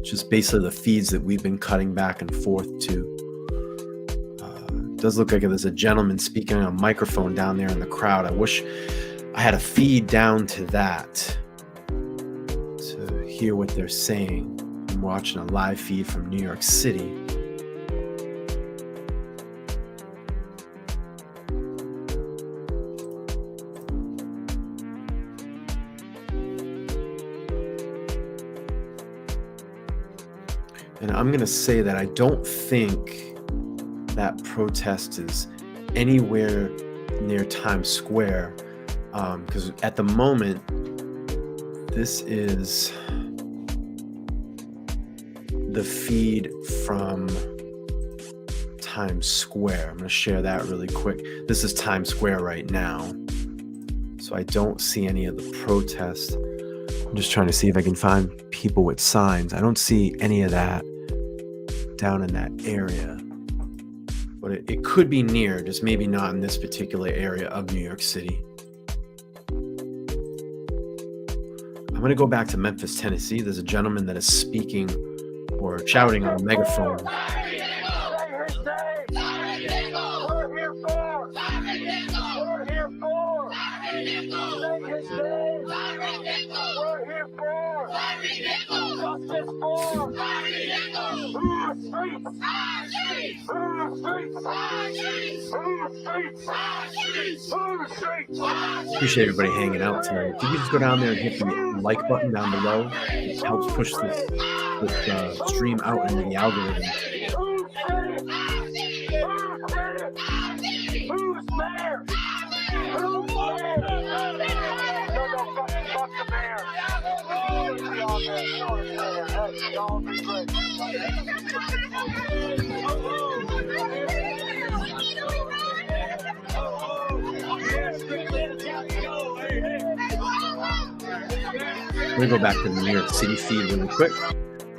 Just basically the feeds that we've been cutting back and forth to. It does look like there's a gentleman speaking on a microphone down there in the crowd. I wish I had a feed down to that to hear what they're saying. I'm watching a live feed from New York City. And I'm going to say that I don't think that protest is anywhere near Times Square. Because at the moment, this is the feed from Times Square. I'm going to share that really quick. This is Times Square right now. So I don't see any of the protests. I'm just trying to see if I can find people with signs. I don't see any of that down in that area. But it could be near, just maybe not in this particular area of New York City. I'm going to go back to Memphis, Tennessee. There's a gentleman that is speaking or shouting on a megaphone. Appreciate everybody hanging out tonight. If you could just go down there and hit the like button down below, it helps push this stream out into the algorithm. We're going to go back to the New York City feed really quick.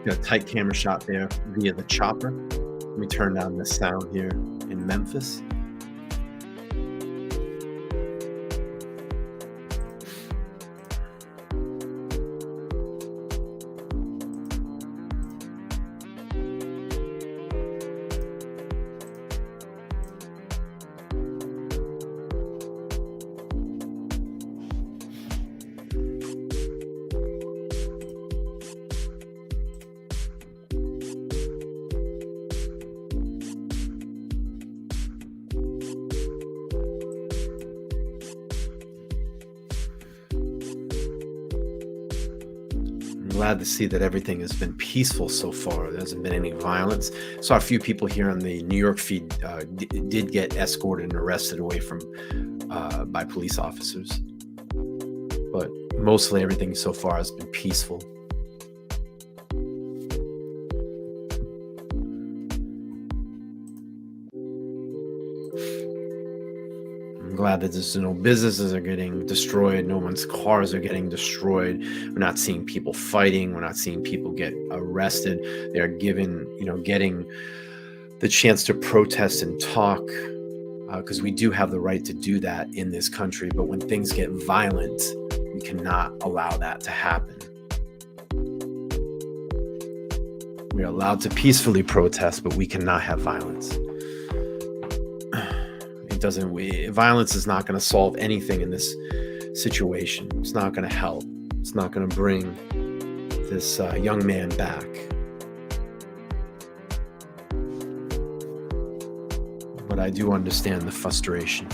Got a tight camera shot there via the chopper. Let me turn down the sound here in Memphis. Glad to see that everything has been peaceful so far. There hasn't been any violence. Saw a few people here on the New York feed did get escorted and arrested away from by police officers, but mostly everything so far has been peaceful. I'm glad that there's no businesses are getting destroyed. No one's cars are getting destroyed. We're not seeing people fighting. We're not seeing people get arrested. They're getting the chance to protest and talk, because we do have the right to do that in this country. But when things get violent, we cannot allow that to happen. We are allowed to peacefully protest, but we cannot have violence. Violence is not going to solve anything in this situation. It's not going to help. It's not going to bring this young man back. But I do understand the frustration.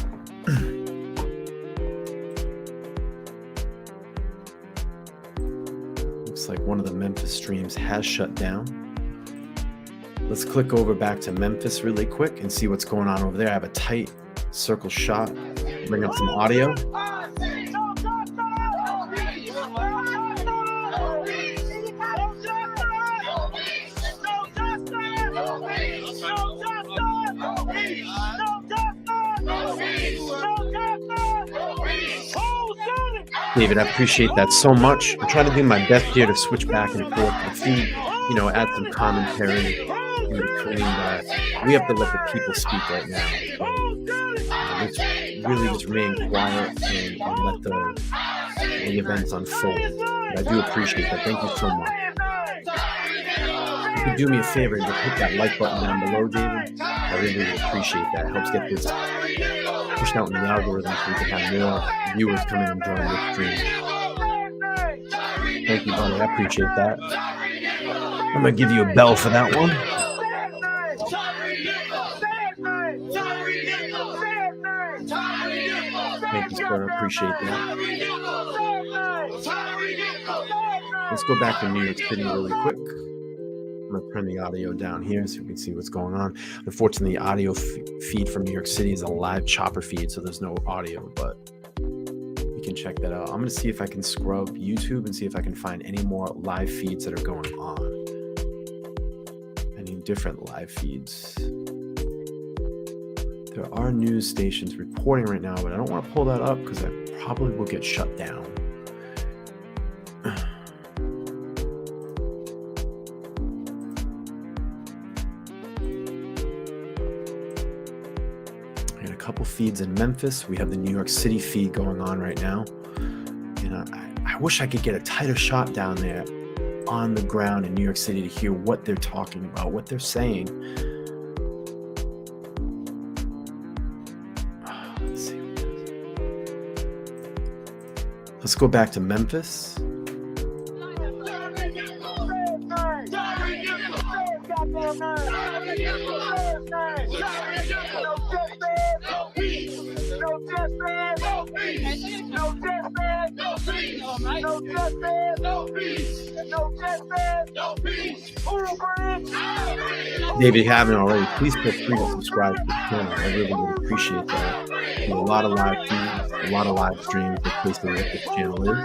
Looks like one of the Memphis streams has shut down. Let's click over back to Memphis really quick and see what's going on over there. I have a tight circle shot. Bring up some audio. David, I appreciate that so much. I'm trying to do my best here to switch back and forth and feed, add some commentary in between, but we have to let the people speak right now. So, let's really just remain quiet and let the events unfold. But I do appreciate that. Thank you so much. If you could do me a favor and just hit that like button down below, David, I really would appreciate that. It helps get this pushed out in the algorithm so we can have more viewers come in and join this stream. Thank you, buddy. I appreciate that. I'm going to give you a bell for that one. Thank you, sir. I appreciate that. Let's go back to New York City really quick. I'm going to turn the audio down here so you can see what's going on. Unfortunately, the audio feed from New York City is a live chopper feed, so there's no audio, but you can check that out. I'm going to see if I can scrub YouTube and see if I can find any more live feeds that are going on. Any different live feeds. There are news stations reporting right now, but I don't want to pull that up because I probably will get shut down. Couple feeds in Memphis. We have the New York City feed going on right now. And I wish I could get a tighter shot down there on the ground in New York City to hear what they're talking about, what they're saying. Let's see. Let's go back to Memphis. David, if you haven't already, please feel free to subscribe to the channel. I really would appreciate that. A lot of live feeds, a lot of live streams. That's basically what this channel is.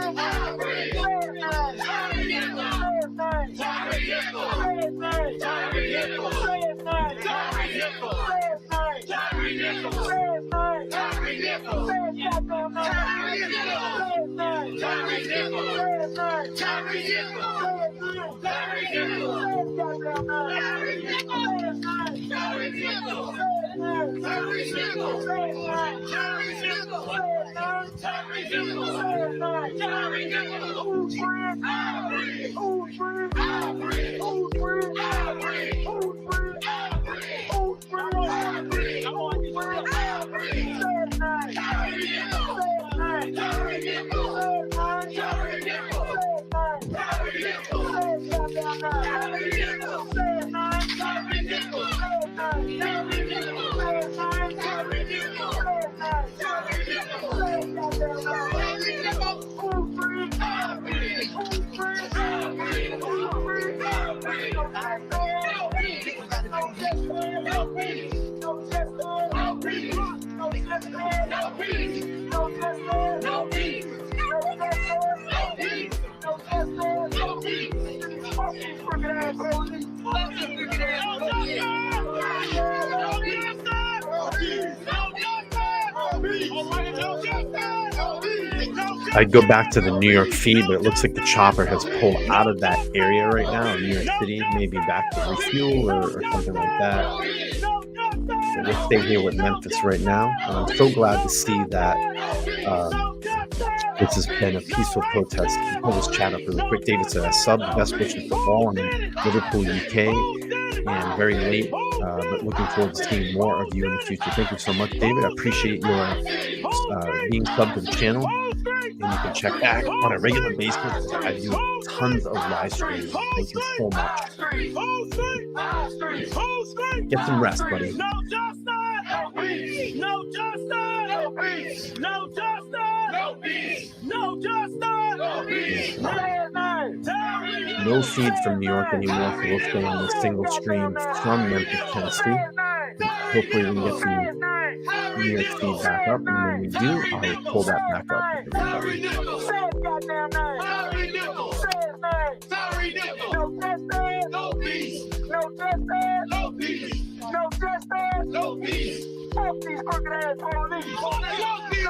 I'd go back to the New York feed, but it looks like the chopper has pulled out of that area right now in New York City, maybe back to refuel or something like that. So we'll stay here with Memphis right now. And I'm so glad to see that this has been a peaceful protest. I'll pull this chat up really quick. David said, sub, best wishes to all. I'm in Liverpool, UK, and very late, but looking forward to seeing more of you in the future. Thank you so much, David. I appreciate your being subbed to the channel. And you can check back on a regular basis. I do tons of live streams. Thank you so much. Get some rest, buddy. No justice! No justice! No peace! No justice! No peace! No justice! No peace! No feed from New York anymore, so we'll stay on this single stream from Memphis, Tennessee. Hopefully we can get the New York feed back up, and when we do, I'll pull that back up. Tyre Nichols! Tyre Nichols! No justice! No peace! No justice! No peace! No justice! No peace! Fuck these crooked ass police! No justice!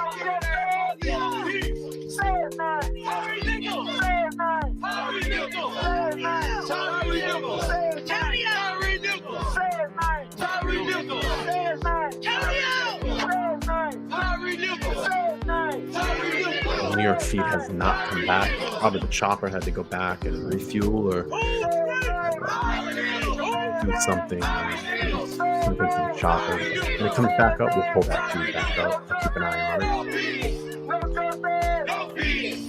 Say it, man! Tyre Nichols! Say it, man! Tyre Nichols! Say it, man! Tyre Nichols! Say it, man! Tyre Nichols! Say it, man! Tyre Nichols! Say it, man! Carry out! Say it, man! Tyre Nichols! Say it, man! Tyre Nichols! The New York feed has not come back. Probably the chopper had to go back and refuel or do something for the chopper. When it comes back up, we'll pull that feed back up. I'll keep an eye on it.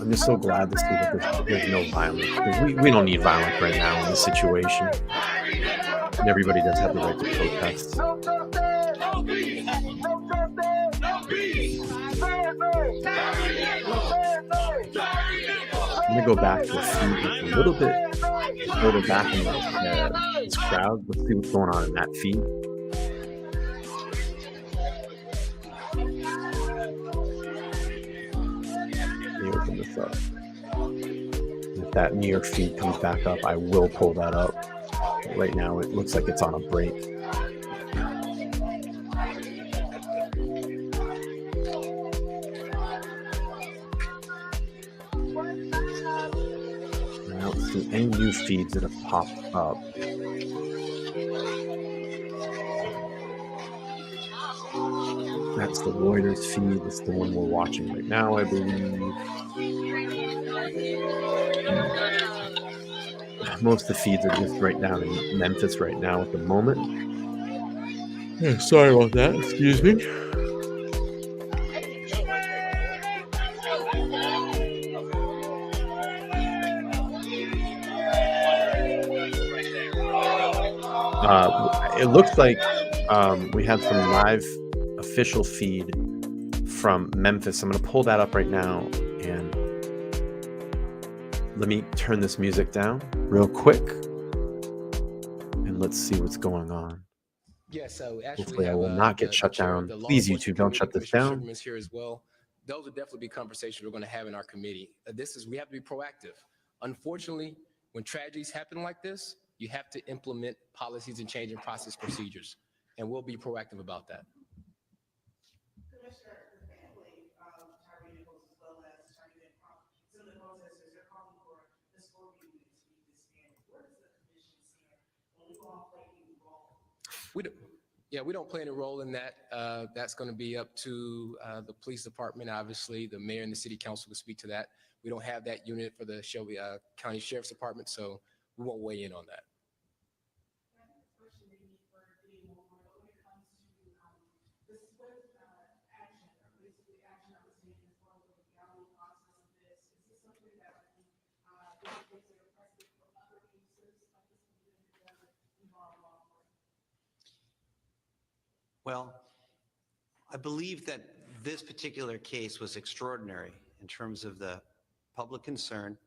I'm just so glad to see that there's no violence. We don't need violence right now in this situation. And everybody does have the right to protest. I'm going to go back to a feed that's a little bit further back in this crowd. Let's see what's going on in that feed. Let me open this up. If that New York feed comes back up, I will pull that up. But right now, it looks like it's on a break. I don't see any new feeds that have popped up. That's the Reuters feed. It's the one we're watching right now, I believe. Most of the feeds are just right down in Memphis right now at the moment. Yeah, sorry about that. Excuse me. It looks like we have some live official feed from Memphis. I'm going to pull that up right now, and let me turn this music down real quick, and let's see what's going on. Yeah, so actually, hopefully I will not get shut down. Please, YouTube, don't shut this down. Here as well. Those will definitely be conversations we're going to have in our committee. We have to be proactive. Unfortunately, when tragedies happen like this, you have to implement policies and change in process procedures, and we'll be proactive about that. Commissioner, the family of Tyre Nichols, as well as some of the protesters, they're calling for the Scorpion unit to be disbanded. Where does the commission stand when we all play any role? We don't play any role in that. That's going to be up to the police department. Obviously, the mayor and the city council will speak to that. We don't have that unit for the Shelby County Sheriff's Department, so we won't weigh in on that. Well, I believe that this particular case was extraordinary in terms of the public concern,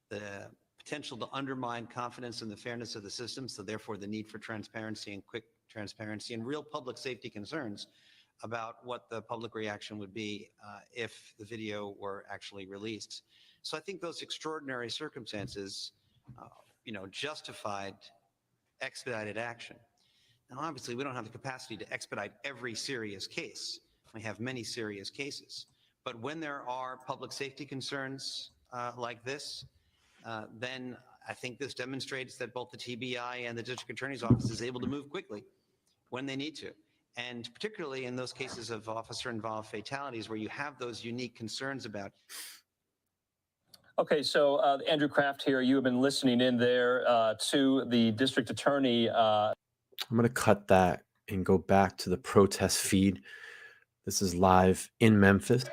the potential to undermine confidence in the fairness of the system, so therefore the need for transparency and quick transparency and real public safety concerns about what the public reaction would be if the video were actually released. So I think those extraordinary circumstances, justified expedited action. Now, obviously, we don't have the capacity to expedite every serious case. We have many serious cases, But when there are public safety concerns like this, then I think this demonstrates that both the TBI and the district attorney's office is able to move quickly when they need to. And particularly in those cases of officer-involved fatalities where you have those unique concerns about. Okay, so Andrew Kraft here, you have been listening in there to the district attorney. I'm going to cut that and go back to the protest feed. This is live in Memphis.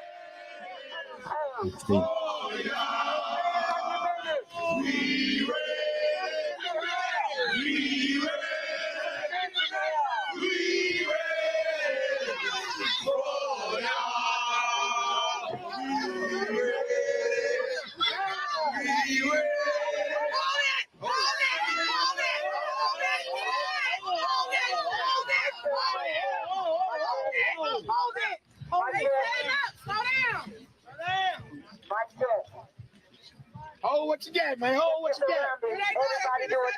Hold what you got, man. Hold what you got. Everybody do a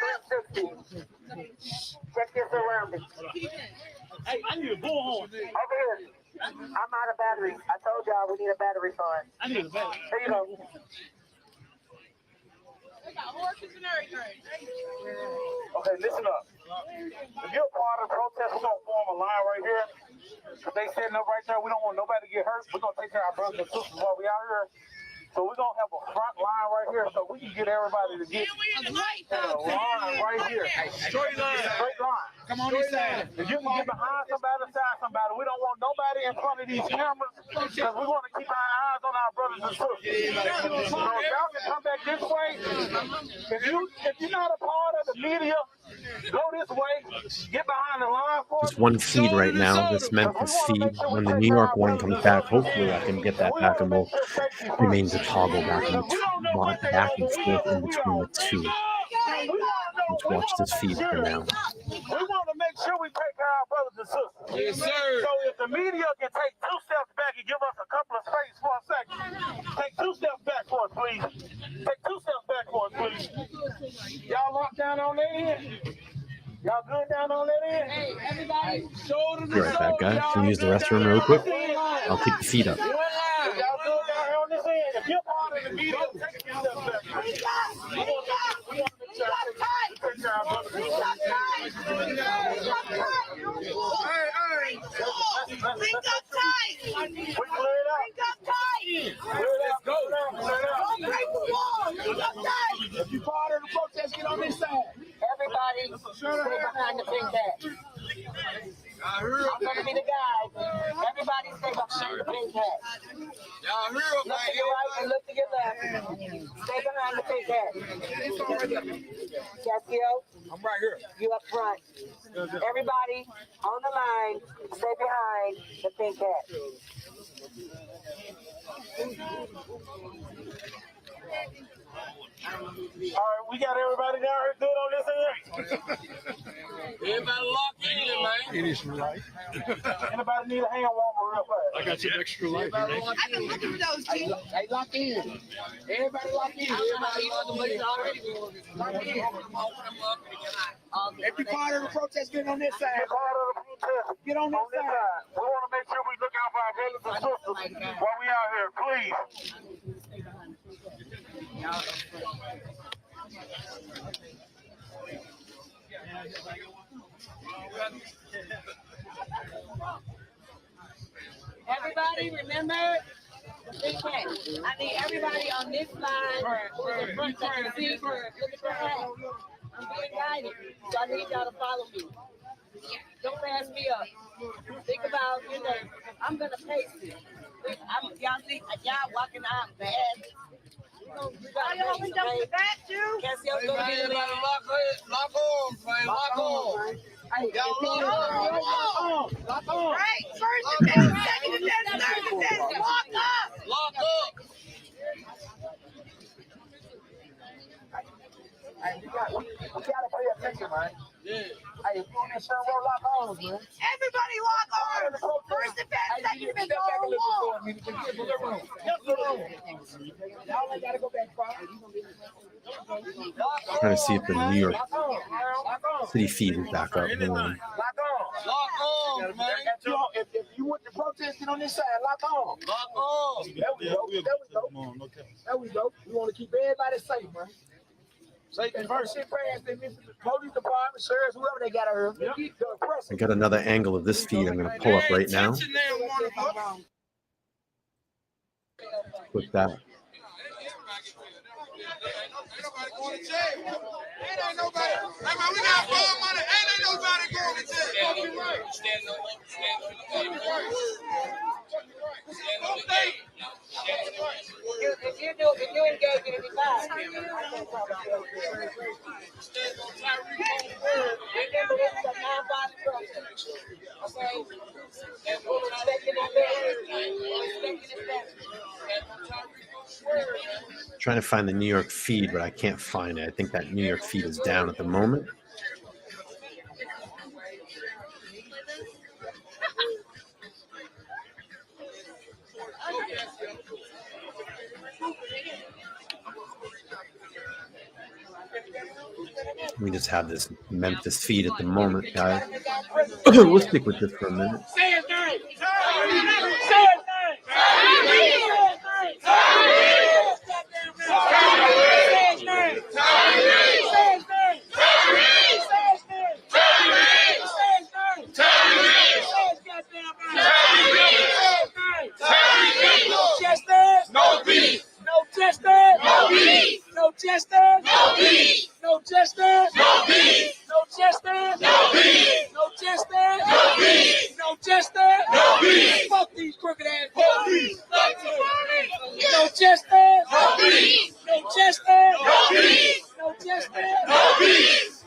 360. Check your surroundings. Hey, I need a bullhorn. Over here. I'm out of batteries. I told y'all we need a battery fund. I need a battery. Here you go. They got horses and everything. Okay, listen up. If you're part of the protest, we're going to form a line right here. If they setting up right there, we don't want nobody to get hurt. We're going to take care of our brothers and sisters while we out here. So we're going to have a front line right here so we can get everybody to get a line right here. Straight line. Straight line. Come on this side. If you can get behind somebody, side somebody, we don't want nobody in front of these cameras because we want to keep our eyes on our brothers and sisters. So if y'all can come back this way, if you're not a part of the media, go this way, get behind the line for There's one feed right now, this Memphis feed. When the New York one comes back, hopefully I can get that back and we'll remain to toggle back and forth in between the two. Let's watch this feed for now. We want to make sure we take care of our brothers and sisters. Yes, sir. So if the media can take 2 steps back and give us a couple of space for a second, take 2 steps back for us, please. Take 2 steps back for us, please. Y'all locked down on that end? Y'all good down on that end? Hey, everybody. Be right back, guys. Can you use the restroom real quick? I'll keep the feed up. Y'all good down here on this end? If you're part of the media, take 2 steps back. If you part of the protest, get on this side. Everybody, stay behind the pink hat. I'm going to be the guy. Everybody stay behind the pink hat. Y'all hear Look to your right and look to your left. Stay behind the pink hat. Cassio, I'm right here. you up front. Everybody on the line, stay behind the pink hat. All right, we got everybody down here good on this end? Everybody locked in, man. It is right. Anybody need a hand warmer real fast? I got some extra light. I can look through those, G. Hey, lock in. Everybody lock in. Everybody lock in. Lock in. If you're part of the protest, get on this side. Get on this side. We want to make sure we look out for our brothers and sisters while we out here, please. Everybody, remember the pink hat. I need everybody on this line who's in front that can see. Look at the hat. I'm being guided, so I need y'all to follow me. Don't pass me up. Think about, I'm gonna pace it. Y'all see, y'all walking out bad. Y'all think that's bad, too? Cassio's gonna be the lead. Lock arms, man. Lock arms. Y'all Lock on. Right, first and then, second and then, third and then, walk up. Lock up. Hey, we gotta pay attention, man. Yeah. Hey, if you on that show, lock on, man. Everybody lock arms. First and then, second and then, third wall. Y'all ain't gotta go back far. Trying to see if the New York City feed is back up. Hold on. Lock on. Lock on, man. If you want to protest, get on this side. Lock on. Lock on. There we go. There we go. There we go. We want to keep everybody safe, man. Safety first. Police department, sheriffs, whoever they got her. I got another angle of this feed I'm going to pull up right now. Click that. Ain't nobody. Hey man, we got fun money. Ain't nobody going to jail. Stand on If you engage in any violence, remember this is a non-violent protest. Okay? And we're respecting Trying to find the New York feed, but I can't find it. I think that New York feed is down at the moment. We just have this Memphis feed at the moment, guys. We'll stick with this for a minute. Say his name. Say his No beef. No justice. No beef. No justice. No beef. No justice. No beef. No justice. No beef. No justice. No beef. No justice. No beef. Fuck these crooked ass police. No justice. No beef. No justice. No beef. No justice. No beef.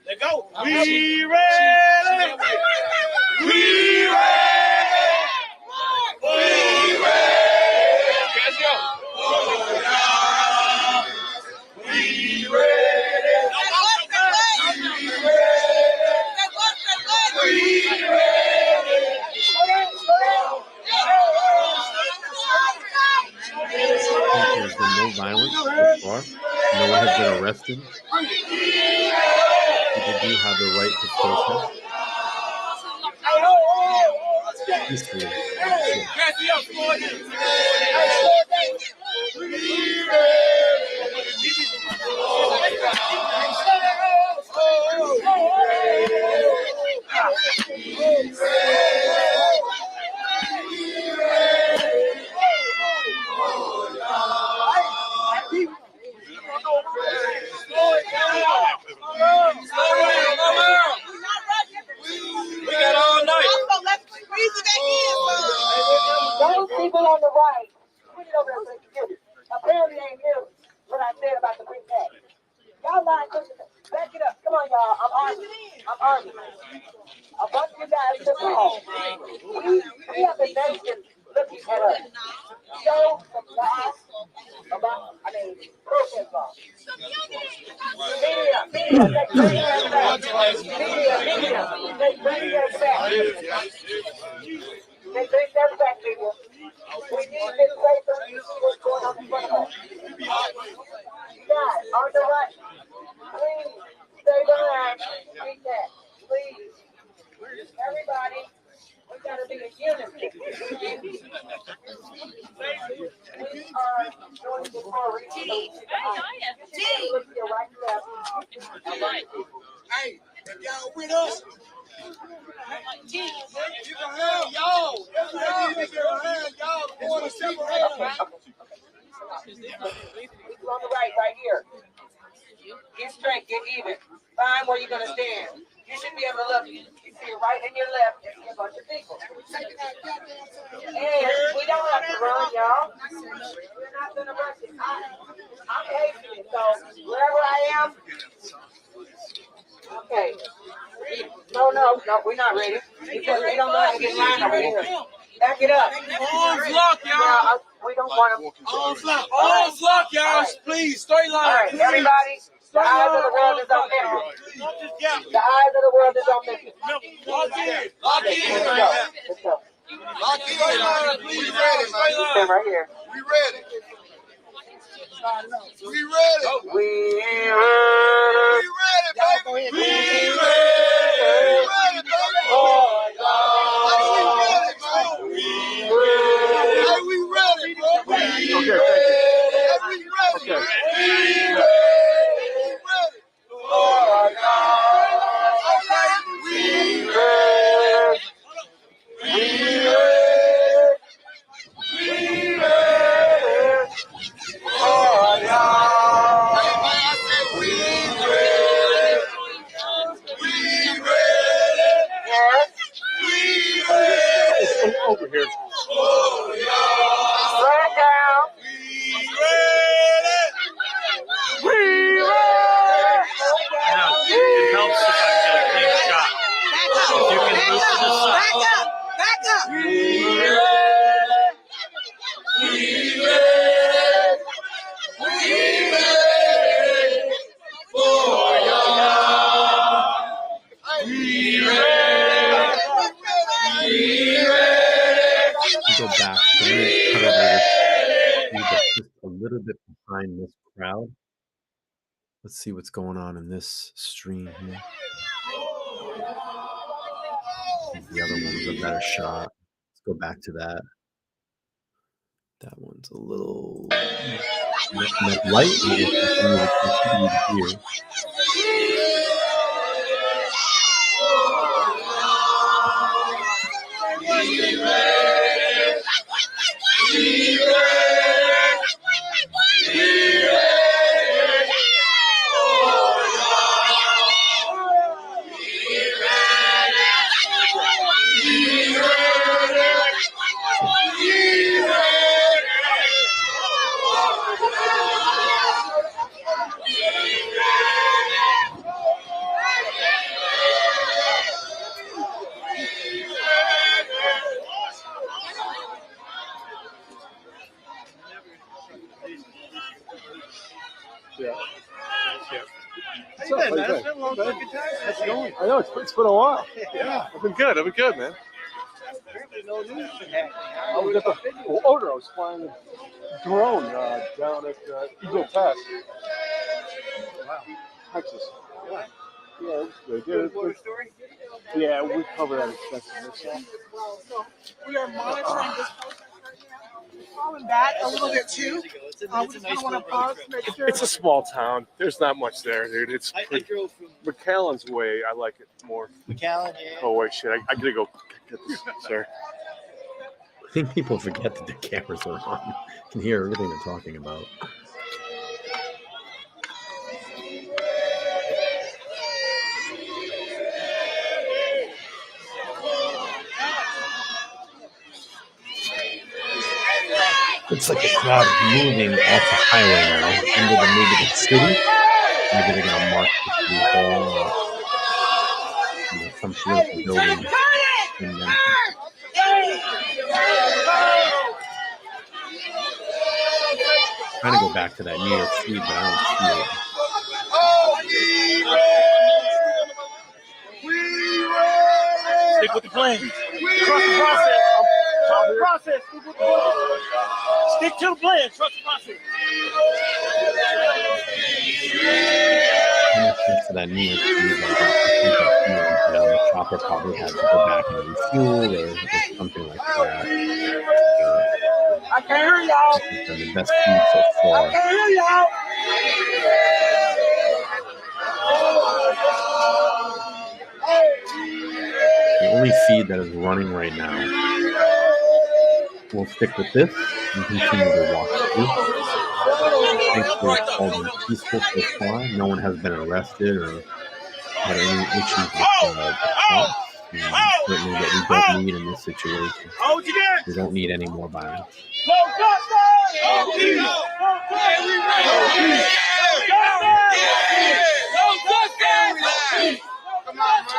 Let go. We ready. We ready. We ready. Let's go. We ready. There's been no violence so far. No one has been arrested. People do have the right to protest. Peacefully. We got all night. Those people on the right, put it over there so they can hear me. Apparently they ain't hear what I said about the big bag. Y'all lying, back it up. Come on, y'all. I'm arguing. A bunch of you guys took me home. We have the nation looking at us. Show some laws about, protest law. Media, they bring that back. Media, they bring that back. They bring that back, media. We need this paper to see what's going on in front of us. Guys, on the right, please stay behind. Read that, please. Everybody, we gotta be in unity. We are going to hurry. Hey, if y'all with us, you can have y'all. You can have y'all going to separate. People on the right here. Get straight, get even. Find where you're gonna stand. You should be able to look. You see your right and your left, and see a bunch of people. And we don't have to run, y'all. We're not gonna rush it. I'm hating it, so wherever I am. Okay. No, we're not ready. Because we don't know how to get lined over here. Back it up. Arms locked, y'all. We don't want to. Arms locked. Arms locked, y'all. Please, straight line. All right, everybody. The eyes of the world is on Memphis. The eyes of the world is on Memphis. Lock in. Lock in. Let's go. Lock in. Please, ready, man. Stand right here. We ready. We ready. We ready. We ready, baby. We ready. We're here. Right down. We ready. Now, it helps if I get a clean shot. If you can move to the side. Back up. Go back. Cut over just a little bit behind this crowd. Let's see what's going on in this stream here. The other one's a better shot. Let's go back to that. That one's a little light. Here. Hey, man, it's been a long fucking time. How's it going? I know, it's been a while. Yeah, I've been good, man. No news been happening. I was at the order. I was flying a drone down at Eagle Pass. Wow. Texas. Yeah. Yeah, it was good. Water story? Yeah, we cover that extensively. So we are monitoring this process right now. Falling back a little bit too. We just kind of want to pause, make sure. It's a small town. There's not much there, dude. It's pretty. McAllen's way. I like it more. McAllen, yeah. Oh wait, shit! I gotta go get this, sir. I think people forget that the cameras are on. You can hear everything they're talking about. Looks like the crowd is moving off the highway now into maybe the city. Maybe they're going to march the city hall or some political building in Memphis. Trying to go back to that New York City, but I don't see it. Stick with the plan. Trust the process. Trust the process. Stick to the plan. Trust the process. To that New York City, but the chopper probably has to go back and refuel or something like that. I can't hear y'all. It's been the best feed so far. I can't hear y'all. The only feed that is running right now. We'll stick with this and continue to walk through. Thankfully, it's all been peaceful so far. No one has been arrested or had any issues with the cops. Certainly what we don't need in this situation. We don't need any more violence. Come on, no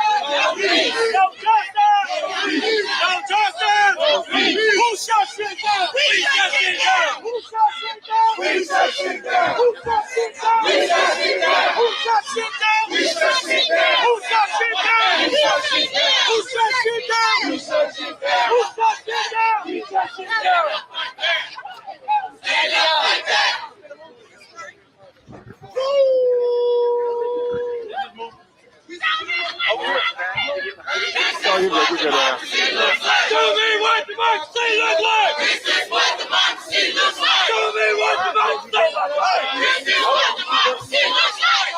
justice! Who shot shit down? We shot shit down! Who shot shit down? We shot shit down! Who shot shit down? We shot shit down! Who shot shit down? We shot shit down! Who shot shit down? We shot shit down! Who shot shit down? We shot shit down! Who shot shit down? We shot shit down! Stand up like that! Oh, you're good. You're good. Show me what democracy looks like! This is what democracy looks like! Show me what democracy looks like! This is what democracy looks like!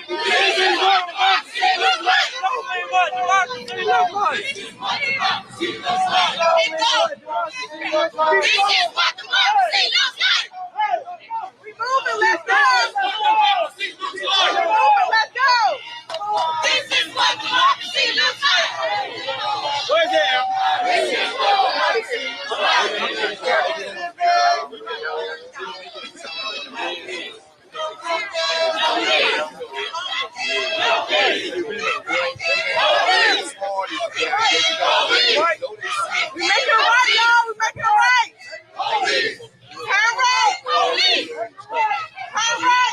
This is what democracy looks like! Show me what democracy looks like! This is what democracy looks like! This is what democracy looks like! We moving, let's go! We moving, let's go! This is what democracy looks like! Where's it? We make it right, y'all. We make it right. Turn right. Turn right.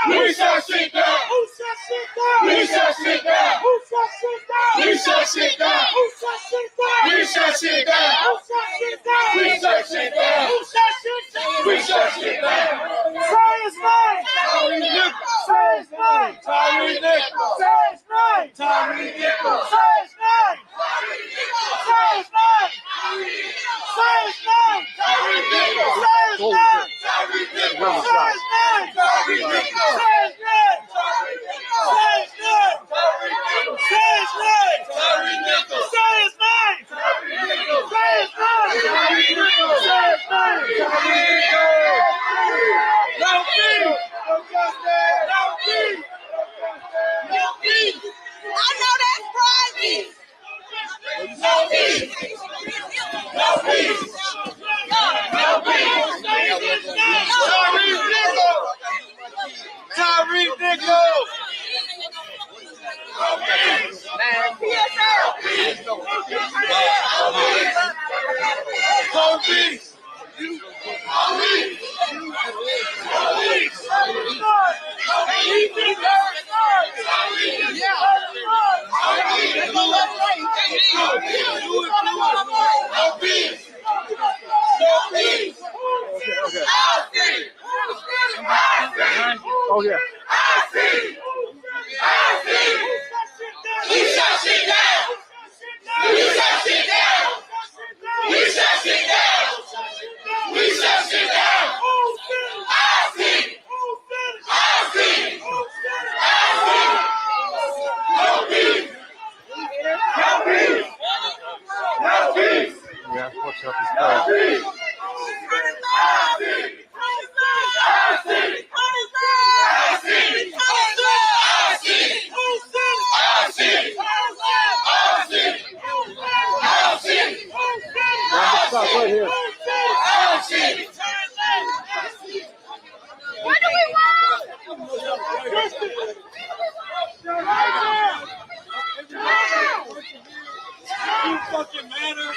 We shut shit down. We shut shit down. We shut shit down. We shut shit down. We shut shit down. We shut shit down. Say his name. Tyre Nichols. Say his name. Tyre Nichols. Say his name. Tyre Nichols. Say his name. Say his name. Say his name. Tyre Nichols. Say his name. Tyre Nichols. Say his name. Tyre Nichols. Say his name. Say his name. Say his name. Tyre Nichols. Say his name. Say his name. Say his name. No peace. No peace. No peace. I know that's private. No peace. No peace. No peace. Tyre Nichols. Police. Oh, yeah. We shut shit down. We shut shit down. We shut shit down. We shut shit down. I see. I see. No peace. No peace. No peace. Yeah, what's up? No peace. Stop right here. What do we want? You fucking matter.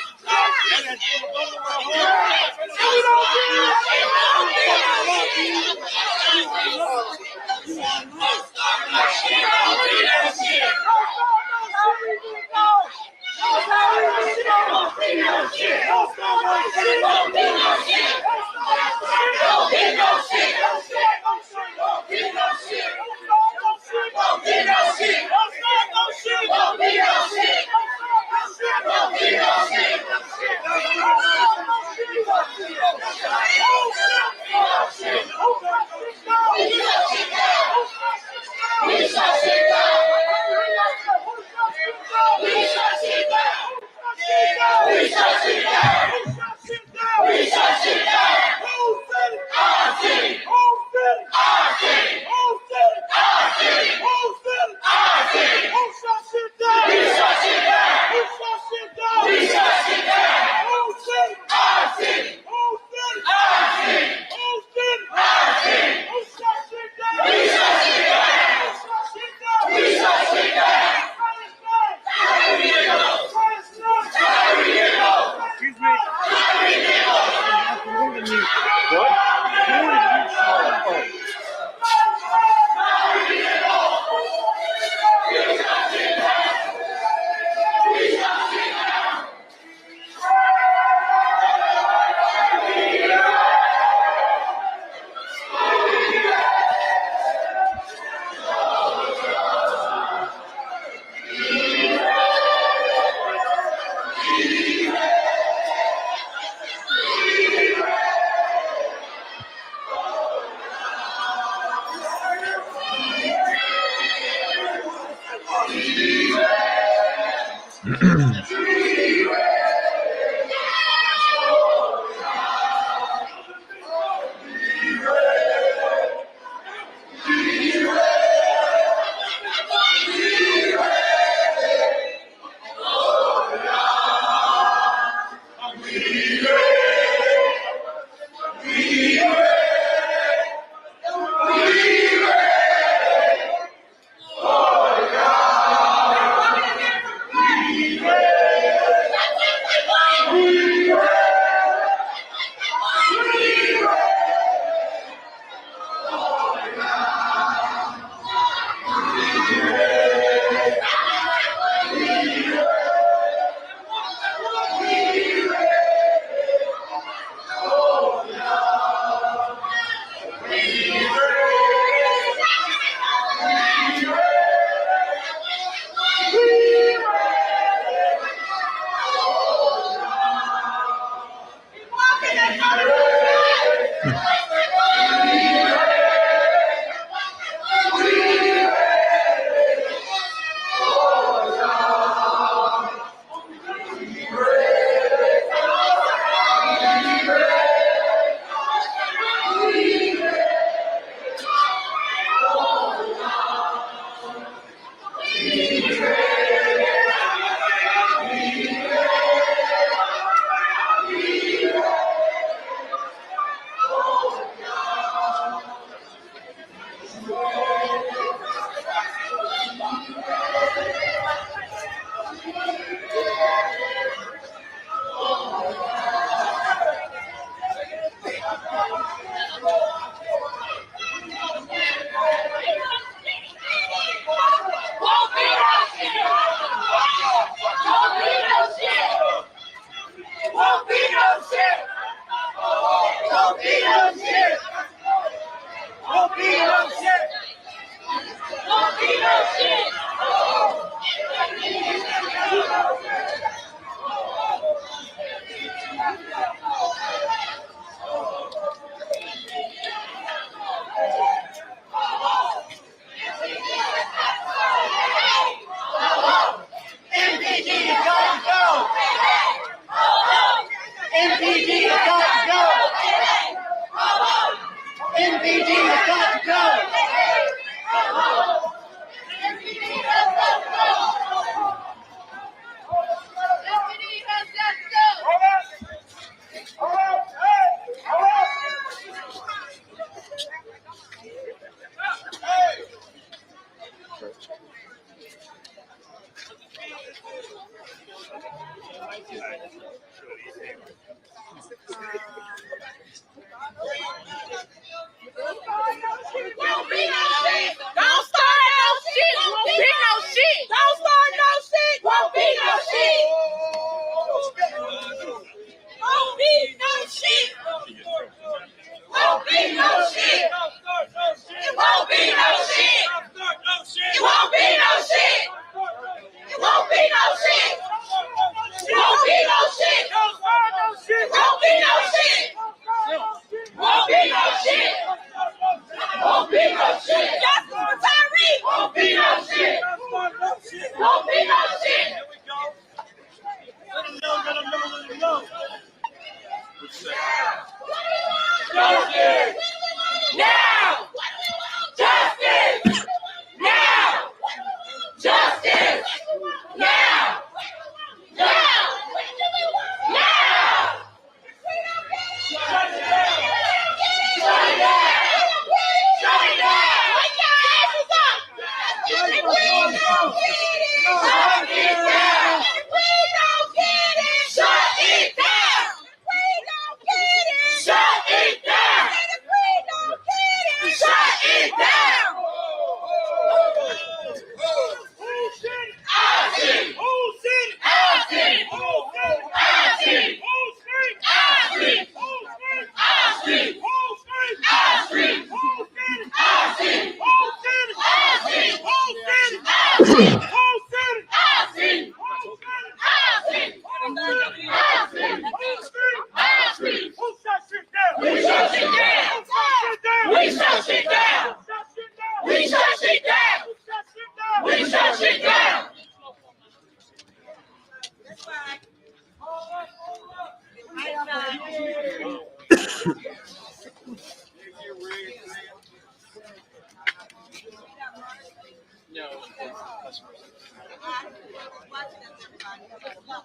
Go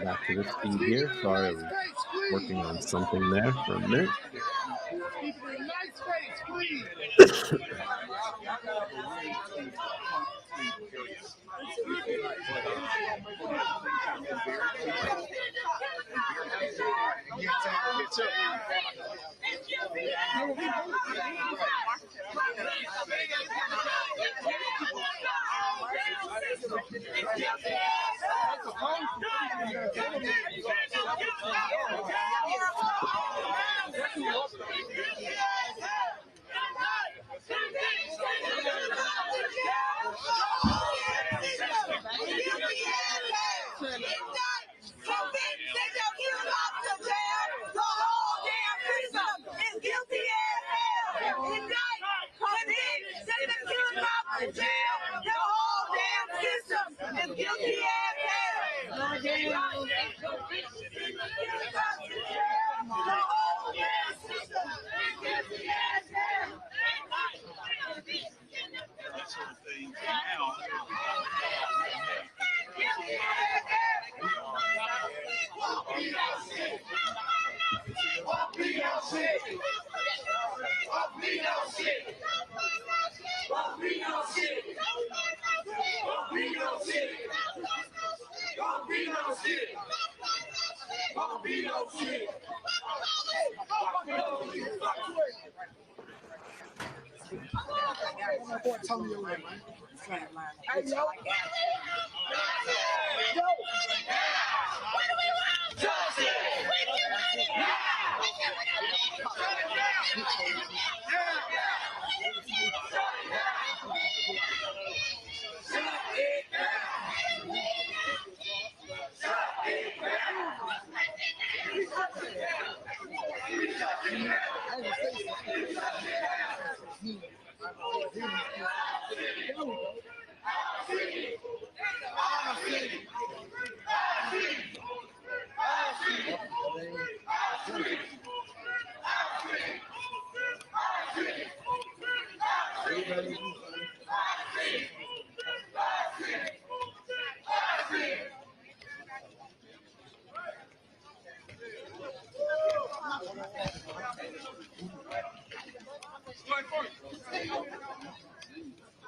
back to this feed here. Sorry, I was working on something there for a minute. Keep it in nice space, please.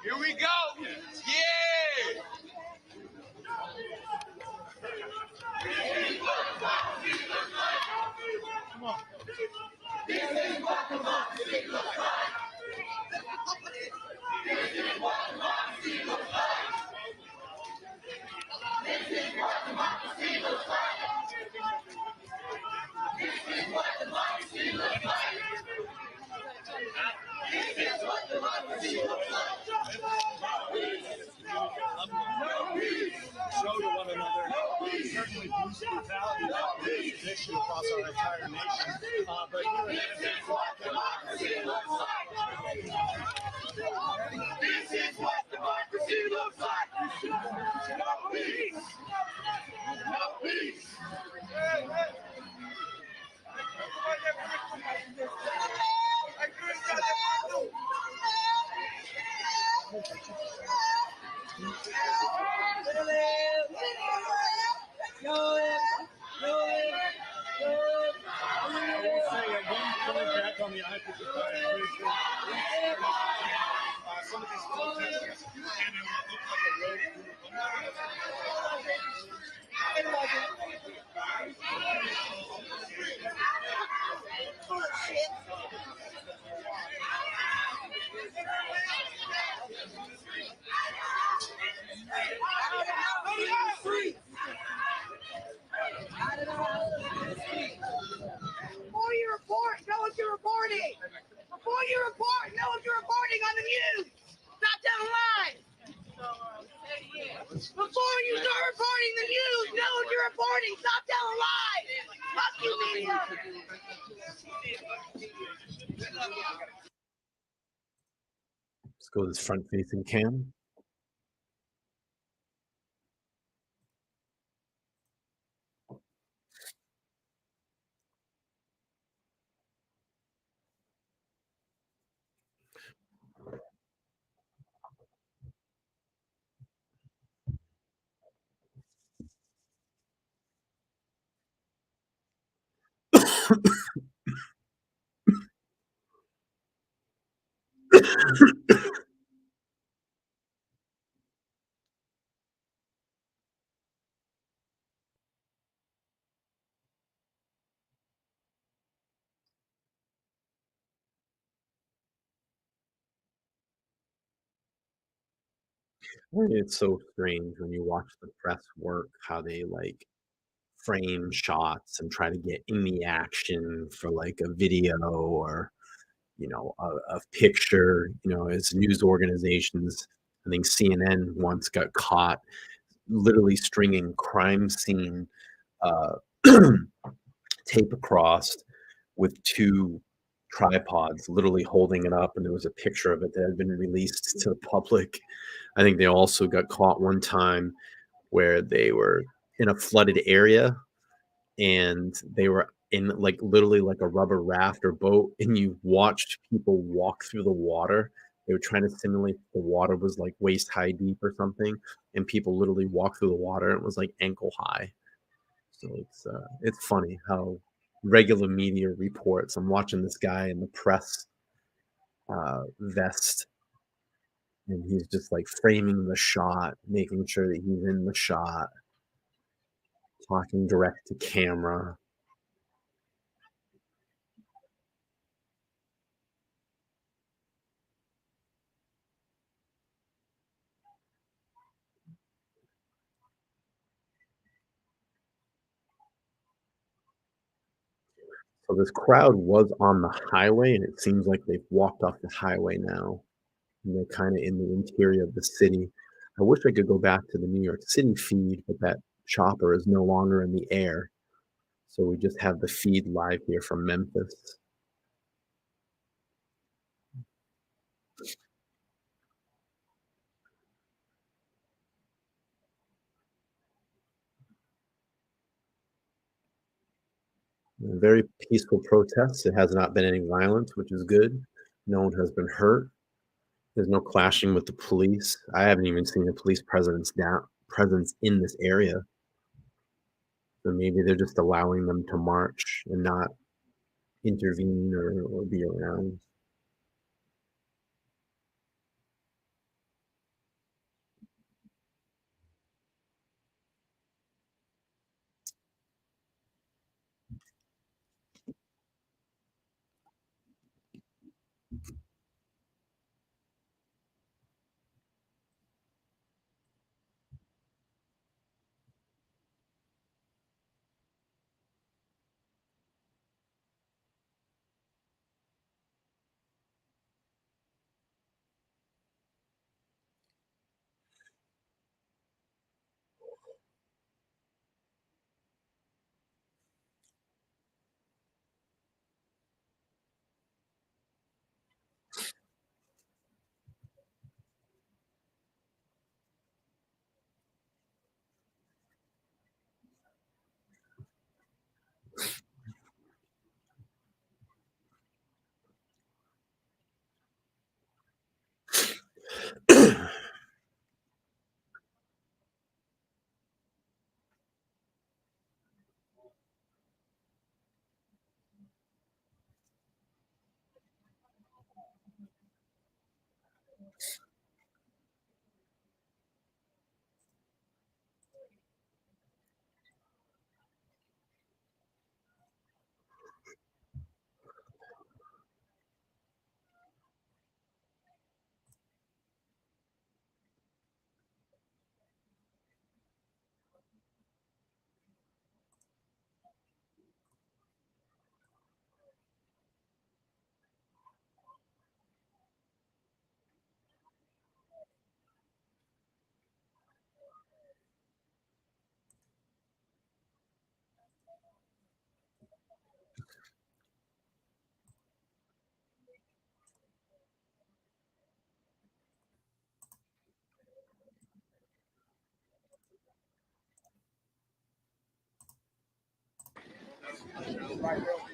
Here we go. Yeah. Come on. Show to one another. Certainly police brutality is an issue across our entire nation. But here in This is what democracy looks like. No peace. No peace. on the island of some of these protesters and it looked like a road group. Before you report, know what you're reporting. Before you report, know what you're reporting on the news. Stop telling lies. Before you start reporting the news, know what you're reporting. Stop telling lies. Fuck you, media. Let's go to this front-facing cam. It's so strange when you watch the press work, how they like frame shots and try to get in the action for like a video or a picture. As news organizations, I think CNN once got caught literally stringing crime scene uh, tape across with two tripods, literally holding it up, and there was a picture of it that had been released to the public. I think they also got caught one time where they were in a flooded area and they were in like literally like a rubber raft or boat, and you watched people walk through the water. They were trying to simulate the water was like waist high deep or something, and people literally walked through the water and it was like ankle high. So it's funny how regular media reports. I'm watching this guy in the press vest, and he's just like framing the shot, making sure that he's in the shot, talking direct to camera. So this crowd was on the highway, and it seems like they've walked off the highway now, and they're kind of in the interior of the city. I wish I could go back to the New York City feed, but that chopper is no longer in the air. So we just have the feed live here from Memphis. Very peaceful protests. It has not been any violence, which is good. No one has been hurt. There's no clashing with the police. I haven't even seen a police presence in this area. So maybe they're just allowing them to march and not intervene or be around.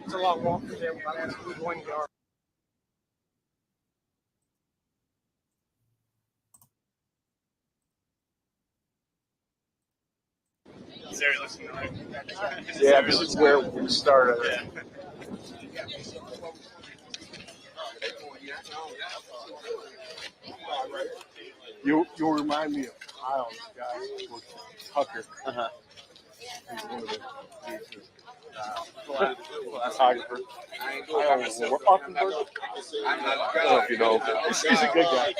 It's a long walk from there. We're going to our Yeah, this is where we started. You'll remind me of Kyle's guy, Tucker. He's one of the photographer. Offenberg. I don't know if you know. He's a good guy.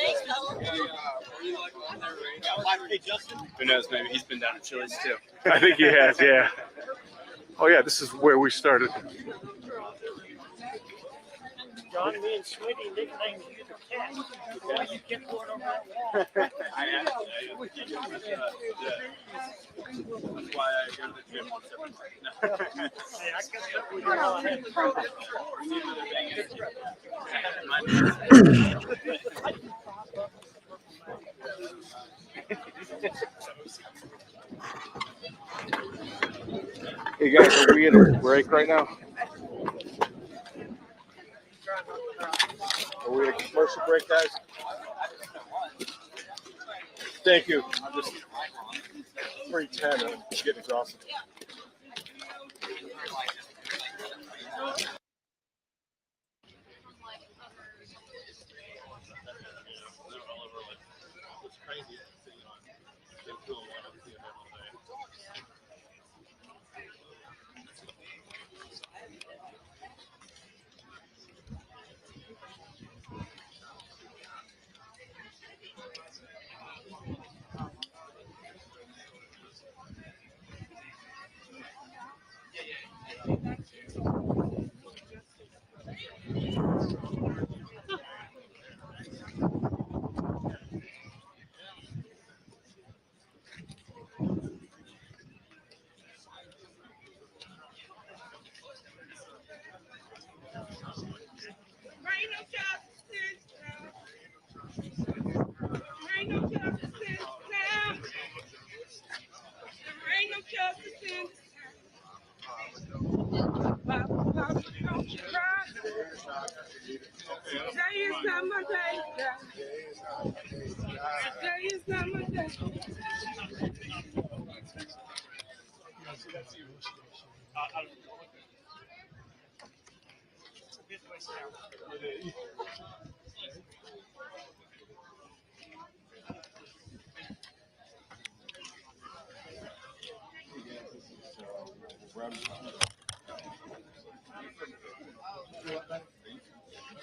Who knows? Maybe he's been down to Chili's too. I think he has, yeah. Oh yeah, this is where we started. John, me and Smitty nicknamed you the cat. Why you kept going over that? I have to. That's why I go to the gym once every month. Hey, I kept up with you all I Hey guys, are we in a break right now? Are we in a commercial break, guys? Thank you. I'm just 3:10. I'm getting exhausted.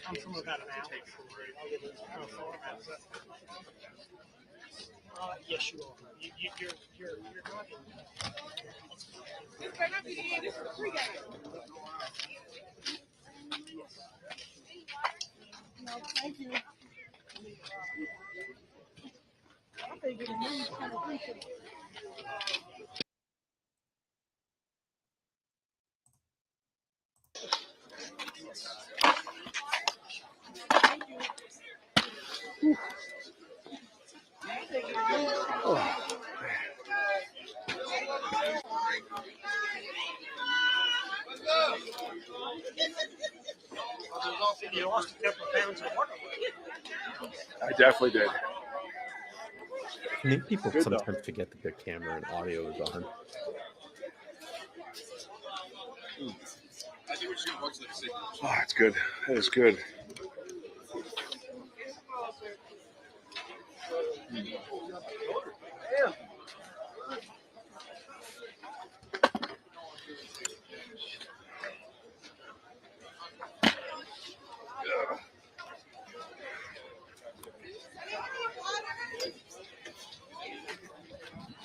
I'm from about an hour. Yes, you are. You're talking. This better not be the end. This is a free game. No, thank you. I think it's a new conversation. You lost a couple of pounds of water. I definitely did. I think people Good, sometimes though. forget that their camera and audio is on. Oh, it's good. That is good.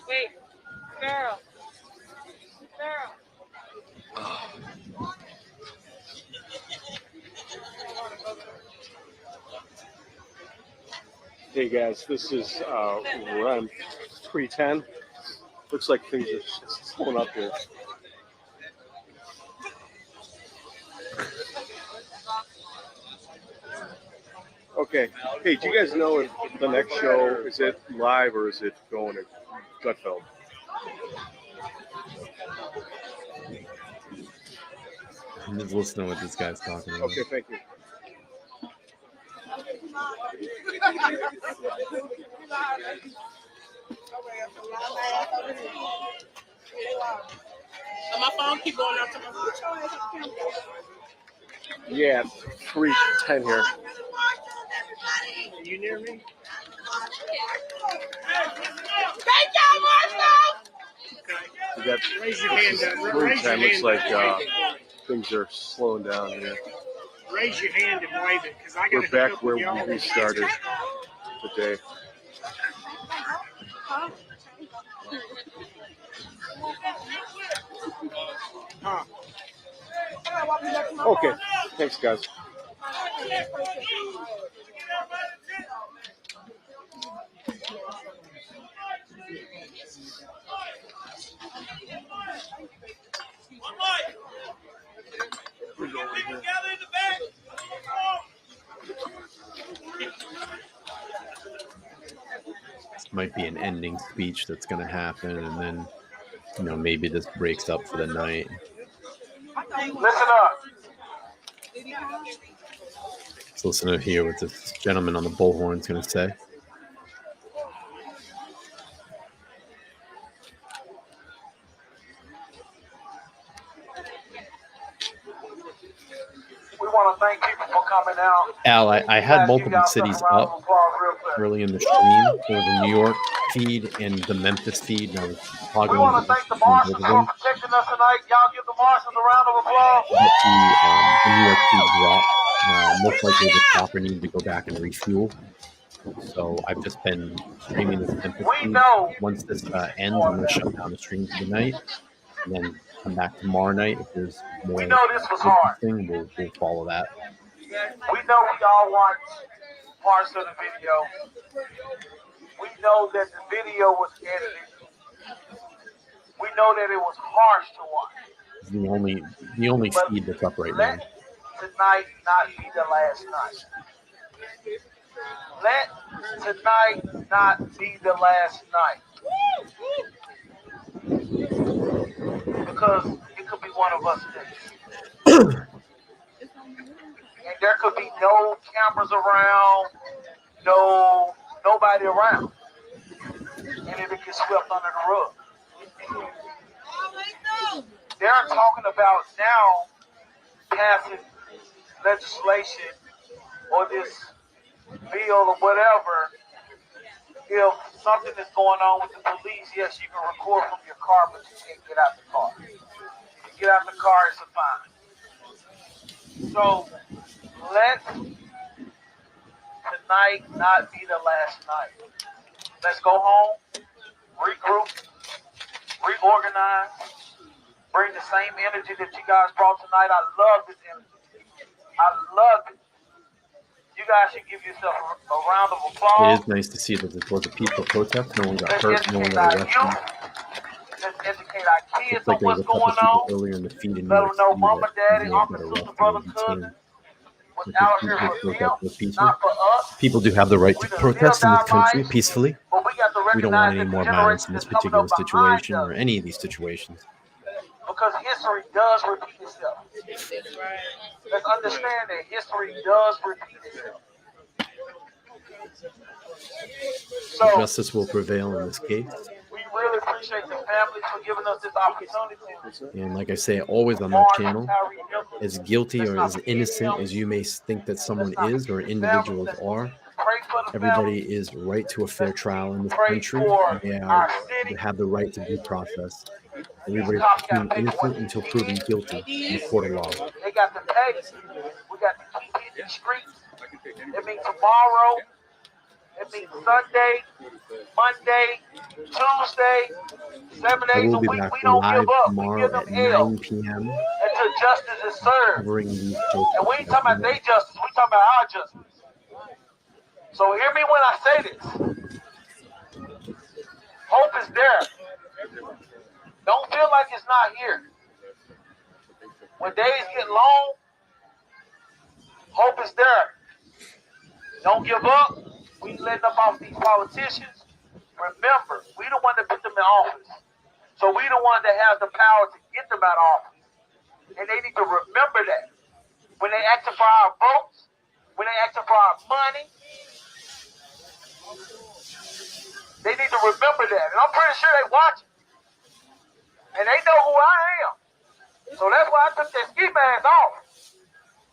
Wait, girl. Hey guys, this is run 3:10. Looks like things are slowing up here. Okay. Hey, do you guys know if the next show is it live or is it going to Gutfeld? I'm just listening to what this guy's talking about. Okay, thank you. So my phone keep going out to my phone. Yeah, 3:10 here. Are you near me? We got Raise your hand up. 3:10. Looks like things are slowing down here. Raise your hand and wave it, because I got We're back where we restarted today. Okay, thanks, guys. Might be an ending speech that's going to happen, and then, you know, maybe this breaks up for the night. Listen up. Let's listen to hear what this gentleman on the bullhorn is going to say. We want to thank people for coming out. Al, I had multiple cities up early in the stream. There was a New York feed and the Memphis feed, and I was We want to thank the marshals for protecting us tonight. Y'all give the marshals a round of applause. The New York feed dropped. Most likely the chopper needed to go back and refuel. So I've just been streaming this Memphis feed. Once this ends, I'm going to shut down the stream for the night, and then come back tomorrow night. If there's more, We know this was hard. thing, we'll follow that. We know we all watched parts of the video. We know that the video was edited. We know that it was harsh to watch. It's the only feed that's up right now. Tonight not be the last night. Let tonight not be the last night. Because it could be one of us next. And there could be no cameras around, nobody around. And it'll get swept under the rug. They're talking about now passing legislation or this bill or whatever. If something is going on with the police, yes, you can record from your car, but you can't get out the car. If you get out the car, it's a fine. So let tonight not be the last night. Let's go home, regroup, reorganize, bring the same energy that you guys brought tonight. I love this energy. I love it. You guys should give yourself a round of applause. It is nice to see that this was a peaceful protest. No one got hurt. No one got arrested. Let's educate our kids on Like there was what's a couple going on. people earlier in the feed in New Let York them know City mama, that daddy, got uncle, sister, arrested brother, and cousin detained. was out here for them, Peaceful. not for us. People do have the right to protest in this country peacefully. But we got to We don't want recognize any that more the violence generation in this that's coming particular up behind situation us, or any of these situations. because history does repeat itself. Let's understand that history does repeat itself. So Justice will prevail in this case. we really appreciate the families for giving us this opportunity. And like I say, always on that channel, as guilty or as innocent as you may think that someone is or individuals are, everybody is right to a fair trial in this country. They have the right to due process. Everybody's proven innocent until proven guilty in the court of law. They got the pay. We got to keep hitting the streets. It means tomorrow. It means Sunday, Monday, Tuesday, 7 I days will a be week. back We don't live give up. We tomorrow give them at hell 9 p.m. until justice is served. covering these And we ain't talking about their justice. We talking about our justice. So hear me when I say this. Hope is there. Don't feel like it's not here. When days get long, hope is there. Don't give up. We letting up off these politicians. Remember, we the one that put them in office. So we the one that have the power to get them out of office. And they need to remember that. When they asking for our votes, when they asking for our money, they need to remember that. And I'm pretty sure they watching. And they know who I am. So that's why I took that ski mask off.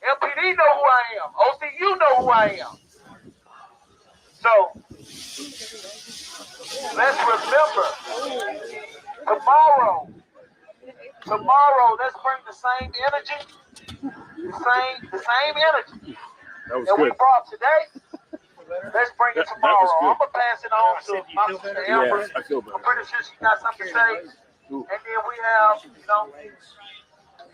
MPD know who I am. OCU know who I am. So let's remember tomorrow, let's bring the same energy, the same energy that we brought today. Let's bring it tomorrow. I'm gonna pass it on to my sister Amber. I feel better. I'm pretty sure she got something to say.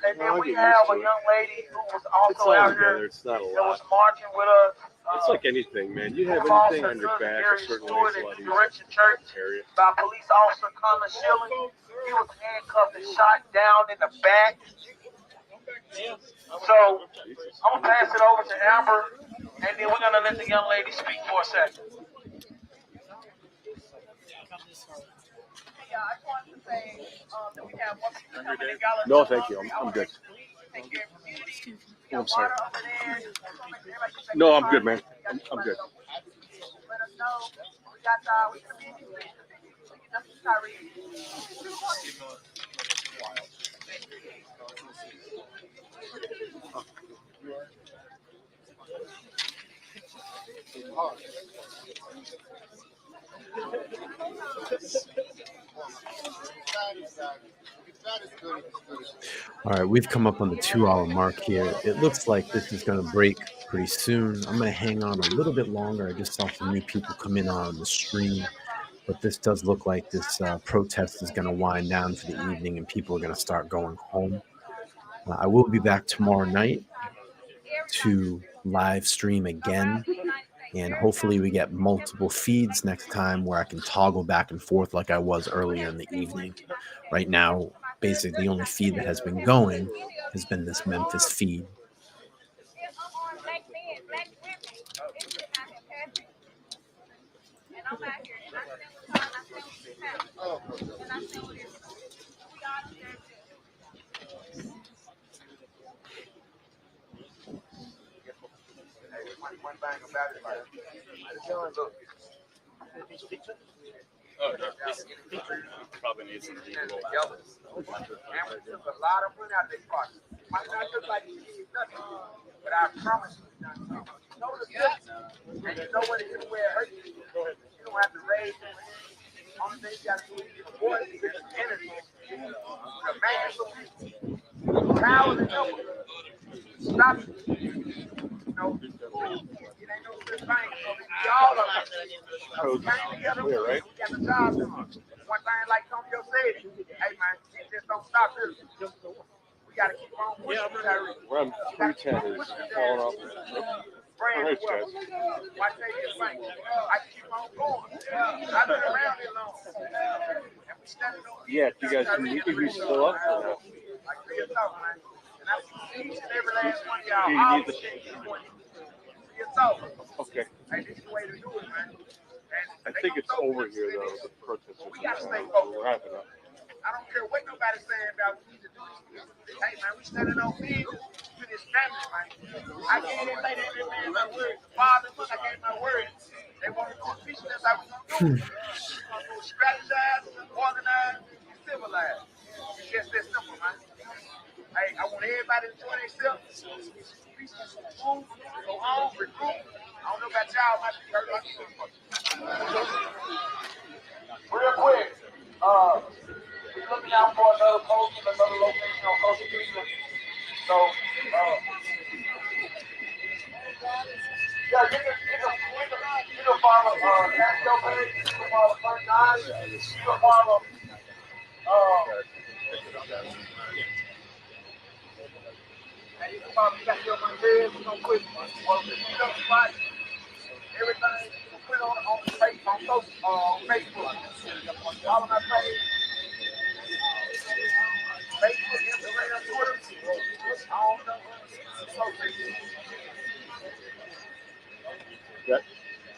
And then we have, a young lady who was also out here It's not a that was lot. marching with us. It's like anything, man. You have anything on your back, a certain way it's a lot Direction Church easier. by police officer Connor Schilling. He was handcuffed and shot down in the back. So I'm gonna pass it over to Amber, and then we're gonna let the young lady speak for a second. Yeah, I just wanted to say that we have one people coming in Gallup. No, thank you. I'm good. Oh, I'm sorry. No, I'm good, man. I'm good. Let us know. We're gonna be in these things. We can just Tyre. All right, we've come up on the 2-hour mark here. It looks like this is going to break pretty soon. I'm going to hang on a little bit longer. I just saw some new people come in on the stream, but this does look like this protest is going to wind down for the evening and people are going to start going home. I will be back tomorrow night to live stream again, and hopefully we get multiple feeds next time where I can toggle back and forth like I was earlier in the evening. Right now, basically the only feed that has been going has been this Memphis feed. One thing about it, like, look. Oh, no. Probably needs some people. And we took a lot of money out of their pocket. Might not look like you did nothing, but I promise you done something. You know the difference. And you know what it is where it hurts you. You don't have to raise the only thing you got to do is get a voice and energy. The man of power and number. Stop it. You know, it ain't no such thing. Y'all are like, we came together, we got the job done. One thing like Antonio said, hey man, it just don't stop here. We got to keep on pushing. Run 310 is falling off. Brand new well. Why say this thing? I keep on going. I've been around here long. And we standing on Yeah, you guys, you still up? like real talk, man. And I see each and every last one of y'all. Do you need the Real talk. Okay. Hey, this is the way to do it, man. I think it's over here, though, the protest. We got to stay focused. We're wrapping up. I don't care what nobody's saying about we need to do this. Hey, man, we standing on business to this family, man. I gave that lady and my word. Father, look, I gave my word. They want to do a vision. That's how we're going to do it. We're going to strategize, organize, and civilize. It's just that simple, man. Hey, I want everybody to enjoy themselves. Move, go home, recruit. I don't know about y'all, my people. Real quick, we're looking out for another post in another location on social media. So, yeah, you can follow Castro page, you can follow Front Nine, you can follow and you can follow Castro Montez, we're gonna put everything we put on Facebook, on Facebook. Follow my page. Facebook, Instagram, Twitter. I don't know. Yeah.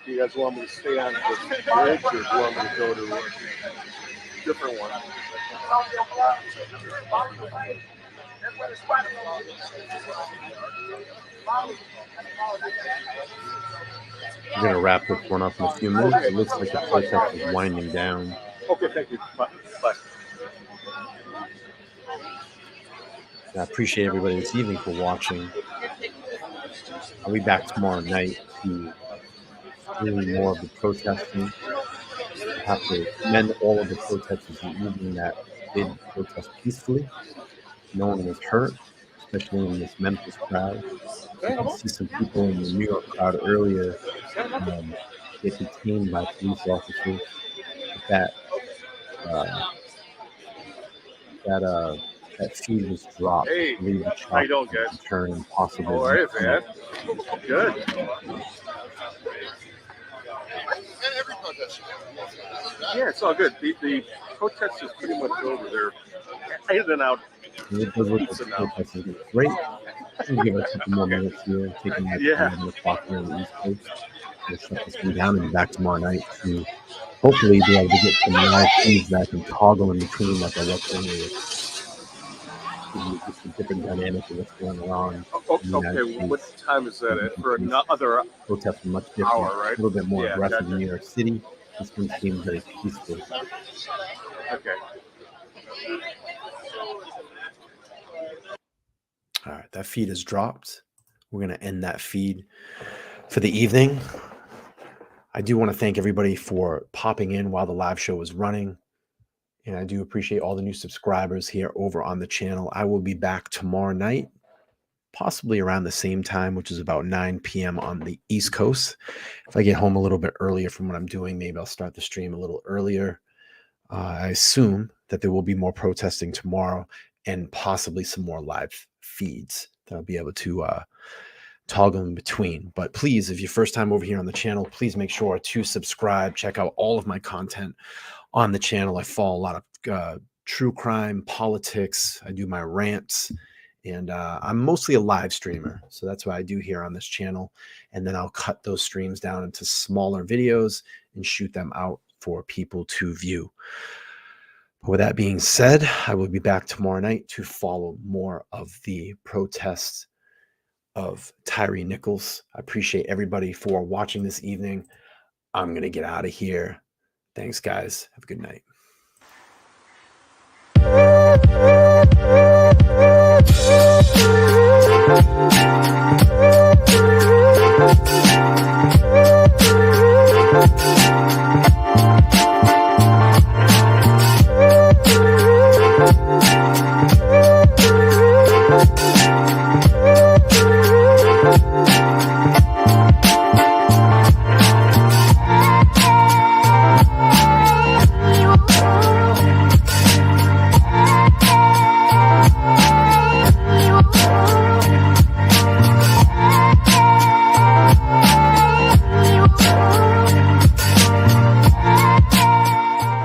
Do you guys want me to stay on this bridge, or do you want me to go to a different one? We're going to wrap this one up in a few minutes. It looks like the protest is winding down. Okay, thank you. Bye. Bye. I appreciate everybody this evening for watching. I'll be back tomorrow night to stream more of the protesting. I have to commend all of the protesters in the evening that did protest peacefully. No one was hurt, especially in this Memphis crowd. You can see some people in the New York crowd earlier get detained by police officers. But that feed was dropped. Hey, I believe the how you shop doing, will guys? return and possibly All right, man. Good. Every protest. Yeah, it's all good. The protest is pretty much over. They're in and out. It does look like Pizza the now. protest is going great. We'll give it a couple more minutes here, taking like Yeah. 11 o'clock here on the East Coast. We'll shut this thing down and be back tomorrow night to hopefully be able to get some live feeds that I can toggle in between like I was earlier. Give you just a different dynamic of what's going on. In the United Okay, States. what time is that at? For another Protests are much different, hour, right? a little bit more Yeah, aggressive gotcha. in New York City. This one seems very peaceful. Okay. All right, that feed is dropped. We're going to end that feed for the evening. I do want to thank everybody for popping in while the live show was running. And I do appreciate all the new subscribers here over on the channel. I will be back tomorrow night, possibly around the same time, which is about 9 p.m. on the East Coast. If I get home a little bit earlier from what I'm doing, maybe I'll start the stream a little earlier. I assume that there will be more protesting tomorrow and possibly some more live feeds that I'll be able to toggle in between. But please, if you're first time over here on the channel, please make sure to subscribe. Check out all of my content on the channel. I follow a lot of true crime, politics. I do my rants. And I'm mostly a live streamer. So that's what I do here on this channel. And then I'll cut those streams down into smaller videos and shoot them out for people to view. But with that being said, I will be back tomorrow night to follow more of the protests of Tyre Nichols. I appreciate everybody for watching this evening. I'm going to get out of here. Thanks, guys. Have a good night.